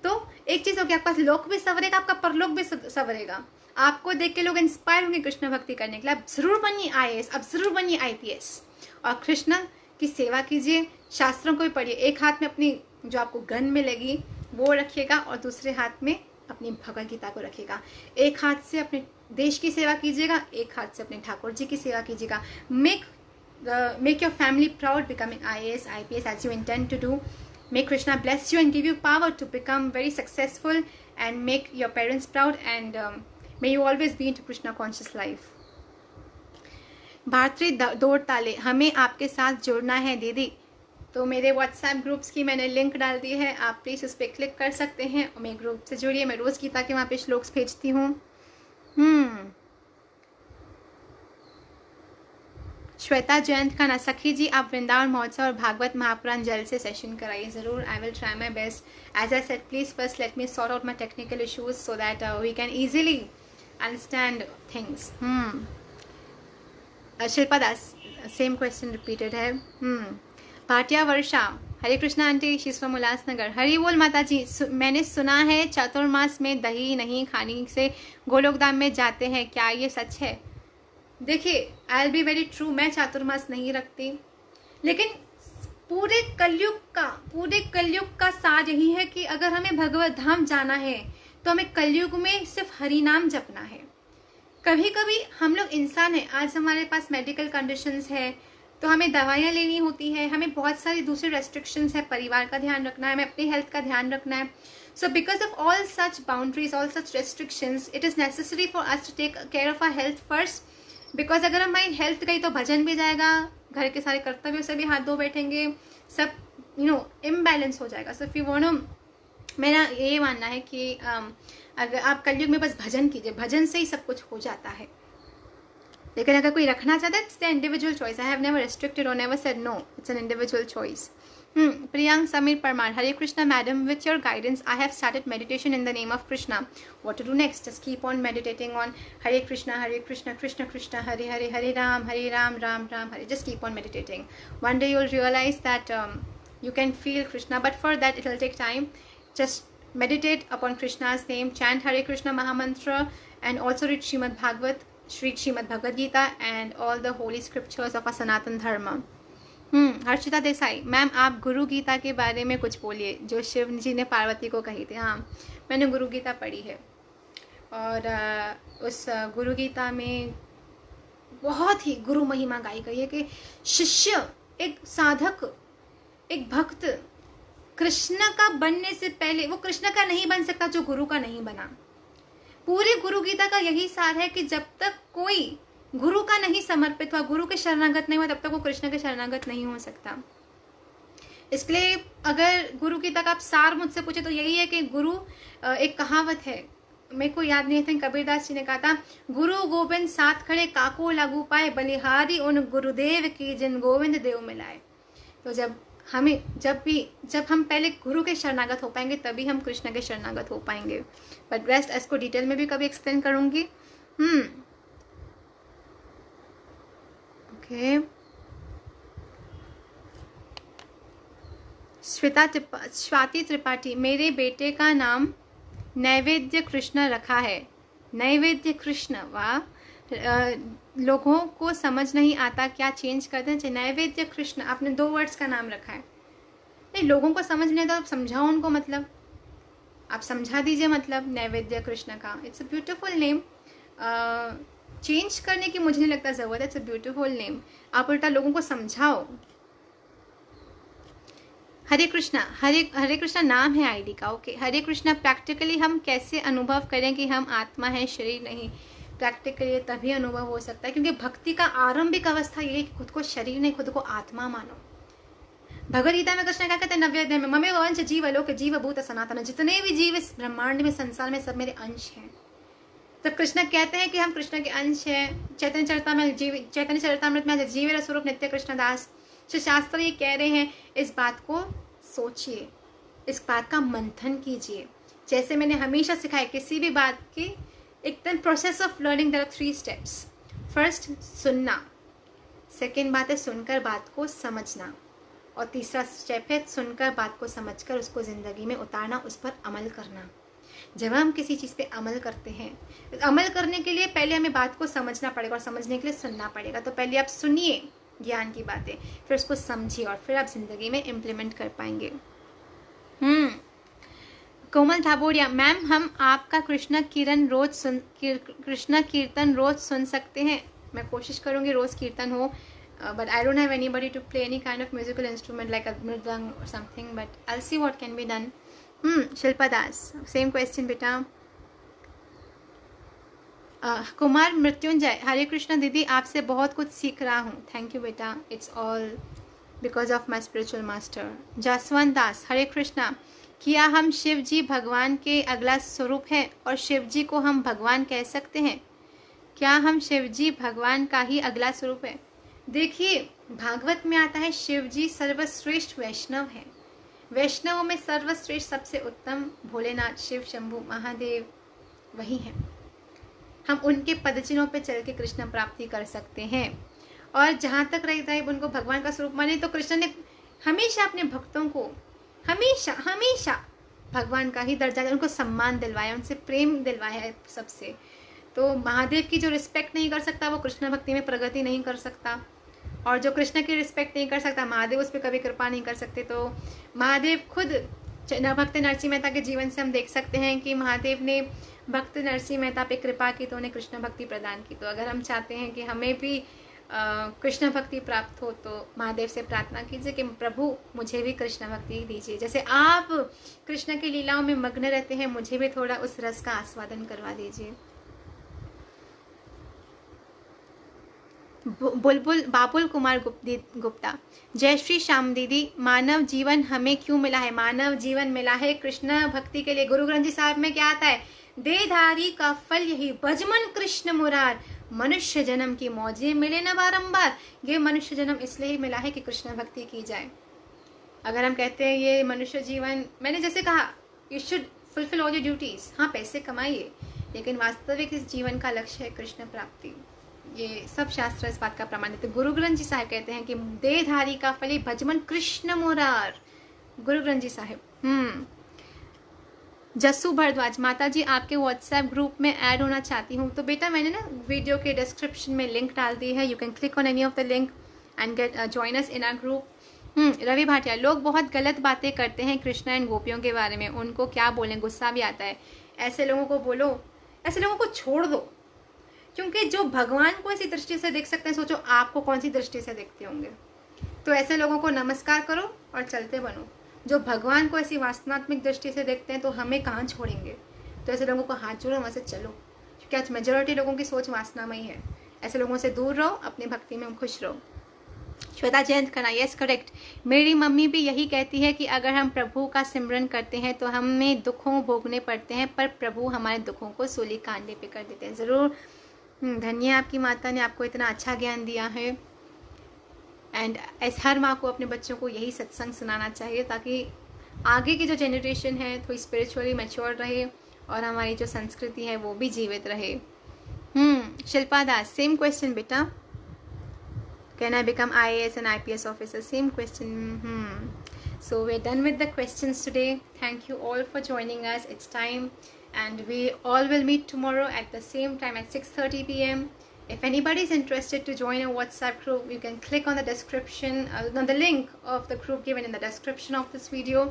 तो एक चीज़ हो गया, आपके पास लोक भी संवरेगा, आपका परलोक भी संवरेगा. आपको देख के लोग इंस्पायर होंगे कृष्ण भक्ति करने के लिए. आप जरूर बनिए IAS, आप जरूर बनिए IPS, और कृष्ण की सेवा कीजिए. शास्त्रों को भी पढ़िए. एक हाथ में अपनी जो आपको गन में लगी वो रखिएगा और दूसरे हाथ में अपनी भगवद गीता को रखिएगा. एक हाथ से अपने देश की सेवा कीजिएगा, एक हाथ से अपने ठाकुर जी की सेवा कीजिएगा. Make your family proud becoming IAS, IPS as you intend to do. May Krishna bless you and give you power to become very successful and make your parents proud, and may you always be into Krishna conscious life. Bharti दौड़ ताले, हमें आपके साथ जुड़ना है दीदी. तो मेरे WhatsApp ग्रुप्स की मैंने लिंक डाल दी है, आप प्लीज़ उस पर क्लिक कर सकते हैं और मेरे ग्रुप से जुड़िए. मैं रोज़ गीता के वहाँ पे श्लोक्स भेजती हूँ. श्वेता जयंत खाना, सखी जी आप वृंदावन महोत्सव और भागवत महापुराण जल्द से सेशन कराइए. ज़रूर, I will try my best. As I said, please first let me sort out my technical issues so that we can easily understand things. Shilpa Das, same question repeated है. Bhatia Varsha, Hare Krishna aunty, she is from Ulhasnagar. Hari बोल माता जी. मैंने सुना है चातुर्मास में दही नहीं खाने से गोलोकधाम में जाते हैं, क्या ये सच है? देखिए, I will be very true, मैं चातुर्मास नहीं रखती, लेकिन पूरे कलयुग का सार यही है कि अगर हमें भगवत धाम जाना है तो हमें कलयुग में सिर्फ हरि नाम जपना है. कभी कभी हम लोग इंसान हैं, आज हमारे पास मेडिकल कंडीशंस है तो हमें दवाइयाँ लेनी होती है, हमें बहुत सारी दूसरी रेस्ट्रिक्शंस है, परिवार का ध्यान रखना है, हमें अपनी हेल्थ का ध्यान रखना है. So because of all such boundaries, all such restrictions, it is necessary for us to take care of our health first. Because अगर हमारी हेल्थ गई तो भजन भी जाएगा, घर के सारे कर्तव्यों से भी हाथ धो बैठेंगे, सब इम्बैलेंस हो जाएगा. सो इफ यू वांट, मेरा ये मानना है कि अगर आप कलयुग में बस भजन कीजिए, भजन से ही सब कुछ हो जाता है. लेकिन अगर कोई रखना चाहता है, it's the individual choice. I have never restricted or never said no. It's an individual choice. Priyank Samir Parmar, Hare Krishna madam, with your guidance I have started meditation in the name of Krishna. What to do next? Just keep on meditating on Hare Krishna Krishna Krishna Hare Hare, Hare Ram Ram Ram Hare. Just keep on meditating. One day you will realise that you can feel Krishna, but for that it will take time. Just meditate upon Krishna's name, chant Hare Krishna Mahamantra, and also read Srimad Bhagavad Gita and all the holy scriptures of our Sanatan Dharma. Harshita Desai, ma'am आप गुरु गीता के बारे में कुछ बोलिए जो शिव जी ने पार्वती को कही थी. हाँ, मैंने गुरु गीता पढ़ी है और उस गुरु गीता में बहुत ही गुरु महिमा गाई गई है कि शिष्य, एक साधक, एक भक्त कृष्ण का बनने से पहले वो कृष्ण का नहीं बन सकता जो गुरु का नहीं बना. पूरी गुरु गीता का यही सार है कि जब तक कोई गुरु का नहीं समर्पित हुआ, गुरु के शरणागत नहीं हुआ, तब तक वो कृष्ण के शरणागत नहीं हो सकता. इसके लिए अगर गुरु की तक आप सार मुझसे पूछे तो यही है कि गुरु, एक कहावत है, मेरे को याद नहीं था, कबीरदास जी ने कहा था, गुरु गोविंद साथ खड़े काको लागू पाए, बलिहारी उन गुरुदेव की जिन गोविंद देव मिलाए। तो जब हम पहले गुरु के शरणागत हो पाएंगे तभी हम कृष्ण के शरणागत हो पाएंगे। बट रेस्ट इसको डिटेल में भी कभी एक्सप्लेन करूंगी। ओके, स्वाति त्रिपाठी, मेरे बेटे का नाम नैवेद्य कृष्ण रखा है। नैवेद्य कृष्ण, वाह, लोगों को समझ नहीं आता, क्या चेंज कर दें? नैवेद्य कृष्ण, आपने 2 वर्ड्स का नाम रखा है। नहीं, लोगों को समझ नहीं आता, आप समझाओ उनको, मतलब आप समझा दीजिए मतलब नैवेद्य कृष्ण का। It's a beautiful name. Change करने की मुझे नहीं लगता ज़रूरत है, इट्स अ ब्यूटीफुल नेम। आप उल्टा लोगों को समझाओ। हरे कृष्णा, हरे कृष्णा नाम है आईडी का। ओके, हरे कृष्णा, प्रैक्टिकली हम कैसे अनुभव करें कि हम आत्मा है, शरीर नहीं? प्रैक्टिकली तभी अनुभव हो सकता है, क्योंकि भक्ति का आरंभिक अवस्था ये है कि खुद को शरीर नहीं, खुद को आत्मा मानो। भगवद गीता में कृष्ण क्या कहते हैं 90 अध्याय में, ममे वंश जीव लोक जीव भूत सनातन, जितने भी जीव इस ब्रह्मांड में, संसार में, सब मेरे अंश हैं। तब कृष्ण कहते हैं कि हम कृष्ण के अंश हैं। चैतन्य चरितामृत में जीव स्वरूप नित्य कृष्ण दास। तो शास्त्र ये कह रहे हैं, इस बात को सोचिए, इस बात का मंथन कीजिए। जैसे मैंने हमेशा सिखाया, किसी भी बात की एकदम process of learning, there are 3 steps. First सुनना, सेकेंड बात है सुनकर बात को समझना, और तीसरा स्टेप है सुनकर बात को समझकर उसको जिंदगी में उतारना, उस पर अमल करना। जब हम किसी चीज़ पे अमल करते हैं, अमल करने के लिए पहले हमें बात को समझना पड़ेगा, और समझने के लिए सुनना पड़ेगा। तो पहले आप सुनिए ज्ञान की बातें, फिर उसको समझिए, और फिर आप जिंदगी में इम्प्लीमेंट कर पाएंगे। कोमल ठाकुरिया, मैम हम आपका कृष्ण कीर्तन रोज सुन सकते हैं? मैं कोशिश करूँगी रोज कीर्तन हो, but I don't have anybody to play any kind of musical instrument like a mridang or something, but I'll see what can be done. Shilpa Das, same question beta. Kumar Mrityunjay, हरे कृष्ण दीदी, आपसे बहुत कुछ सीख रहा हूँ। थैंक यू बेटा, it's all because of my spiritual master. Jaswant Das, Hare Krishna, क्या हम शिव जी भगवान के अगला स्वरूप हैं और शिव जी को हम भगवान कह सकते हैं? क्या हम शिव जी भगवान का ही अगला स्वरूप है? देखिए, भागवत में आता है शिव जी सर्वश्रेष्ठ वैष्णव है। वैष्णवों में सर्वश्रेष्ठ, सबसे उत्तम भोलेनाथ, शिव शंभु महादेव वही हैं। हम उनके पदचिन्हों पे चल के कृष्ण प्राप्ति कर सकते हैं। और जहाँ तक रहता है उनको भगवान का स्वरूप माने, तो कृष्ण ने हमेशा अपने भक्तों को हमेशा भगवान का ही दर्जा, उनको सम्मान दिलवाया, उनसे प्रेम दिलवाया है सबसे। तो महादेव की जो रिस्पेक्ट नहीं कर सकता वो कृष्ण भक्ति में प्रगति नहीं कर सकता, और जो कृष्ण की रिस्पेक्ट नहीं कर सकता महादेव उस पर कभी कृपा नहीं कर सकते। तो महादेव खुद भक्त नरसिंह मेहता के जीवन से हम देख सकते हैं कि महादेव ने भक्त नरसिंह मेहता पे कृपा की तो उन्हें कृष्ण भक्ति प्रदान की। तो अगर हम चाहते हैं कि हमें भी कृष्ण भक्ति प्राप्त हो तो महादेव से प्रार्थना कीजिए कि प्रभु मुझे भी कृष्ण भक्ति दीजिए। जैसे आप कृष्ण की लीलाओं में मग्न रहते हैं, मुझे भी थोड़ा उस रस का आस्वादन करवा दीजिए। बुलबुल बाबुल कुमार गुप्ता, जय श्री श्याम दीदी, मानव जीवन हमें क्यों मिला है? मानव जीवन मिला है कृष्ण भक्ति के लिए। गुरु ग्रंथ जी साहब में क्या आता है? देहधारी का फल यही भजमन कृष्ण मुरार, मनुष्य जन्म की मौजें मिले न बारंबार। ये मनुष्य जन्म इसलिए ही मिला है कि कृष्ण भक्ति की जाए। अगर हम कहते हैं ये मनुष्य जीवन, मैंने जैसे कहा you should fulfil all your duties, हाँ पैसे कमाइए, लेकिन वास्तविक इस जीवन का लक्ष्य है कृष्ण प्राप्ति। ये सब शास्त्र इस बात का प्रमाण देते। गुरु ग्रंथ जी साहब कहते हैं कि देहधारी का फल भजमन कृष्ण मुरार, गुरु ग्रंथ जी साहब। जस्सू भरद्वाज, माता जी आपके व्हाट्सएप ग्रुप में ऐड होना चाहती हूँ। तो बेटा मैंने ना वीडियो के डिस्क्रिप्शन में लिंक डाल दी है, you can click on any of the link and get join us in our group. Ravi Bhatia, लोग बहुत गलत बातें करते हैं कृष्ण एंड गोपियों के बारे में, उनको क्या बोलें, गुस्सा भी आता है। ऐसे लोगों को बोलो, ऐसे लोगों को छोड़ दो, क्योंकि जो भगवान को इसी दृष्टि से देख सकते हैं, सोचो आपको कौन सी दृष्टि से देखते होंगे। तो ऐसे लोगों को नमस्कार करो और चलते बनो। जो भगवान को ऐसी वासनात्मक दृष्टि से देखते हैं तो हमें कहाँ छोड़ेंगे। तो ऐसे लोगों को हाथ जोड़ो, वहाँ से चलो, क्योंकि आज मेजॉरिटी लोगों की सोच वासनामयी है। ऐसे लोगों से दूर रहो, अपनी भक्ति में खुश रहो। Shweta Jayant Khanna, yes correct. मेरी मम्मी भी यही कहती है कि अगर हम प्रभु का सिमरन करते हैं तो हमें दुखों भोगने पड़ते हैं, पर प्रभु हमारे दुखों को सूली कांडे पे कर देते हैं। ज़रूर, धन्य आपकी माता ने आपको इतना अच्छा ज्ञान दिया है। एंड ऐसे हर माँ को अपने बच्चों को यही सत्संग सुनाना चाहिए, ताकि आगे की जो जनरेशन है थोड़ी स्पिरिचुअली मैच्योर रहे और हमारी जो संस्कृति है वो भी जीवित रहे। शिल्पा दास, सेम क्वेश्चन बेटा, can I become IAS and IPS officer? Same question. So we're done with the questions today. Thank you all for joining us. It's time, and we all will meet tomorrow at the same time at 6:30 p.m. If anybody is interested to join a WhatsApp group, you can click on the description, on the link of the group given in the description of this video.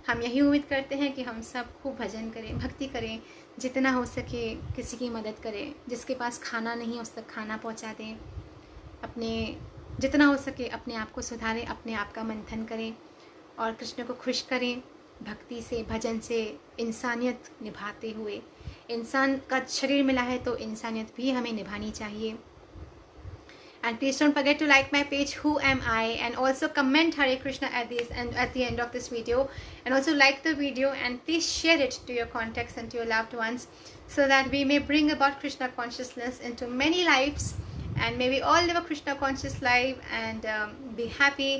हम यही उम्मीद करते हैं कि हम सब खूब भजन करें, भक्ति करें, जितना हो सके किसी की मदद करें, जिसके पास खाना नहीं उस तक खाना पहुंचा दें, अपने जितना हो सके अपने आप को सुधारें, अपने आप का मंथन करें और कृष्ण को खुश करें भक्ति से, भजन से, इंसानियत निभाते हुए। इंसान का शरीर मिला है तो इंसानियत भी हमें निभानी चाहिए। And please don't forget to like my page Who Am I, and also comment Hare Krishna at the end of this video, and also like the video, and please share it to your contacts and to your loved ones, so that we may bring about Krishna consciousness into many lives, and may we all live a Krishna conscious life and be happy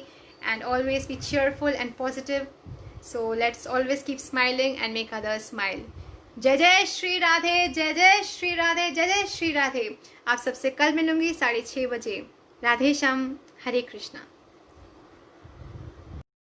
and always be cheerful and positive. So let's always keep smiling and make others smile. जय जय श्री राधे, जय जय श्री राधे, जय जय श्री राधे। आप सबसे कल मिलूंगी 6:30 बजे। राधे श्याम, हरे कृष्णा।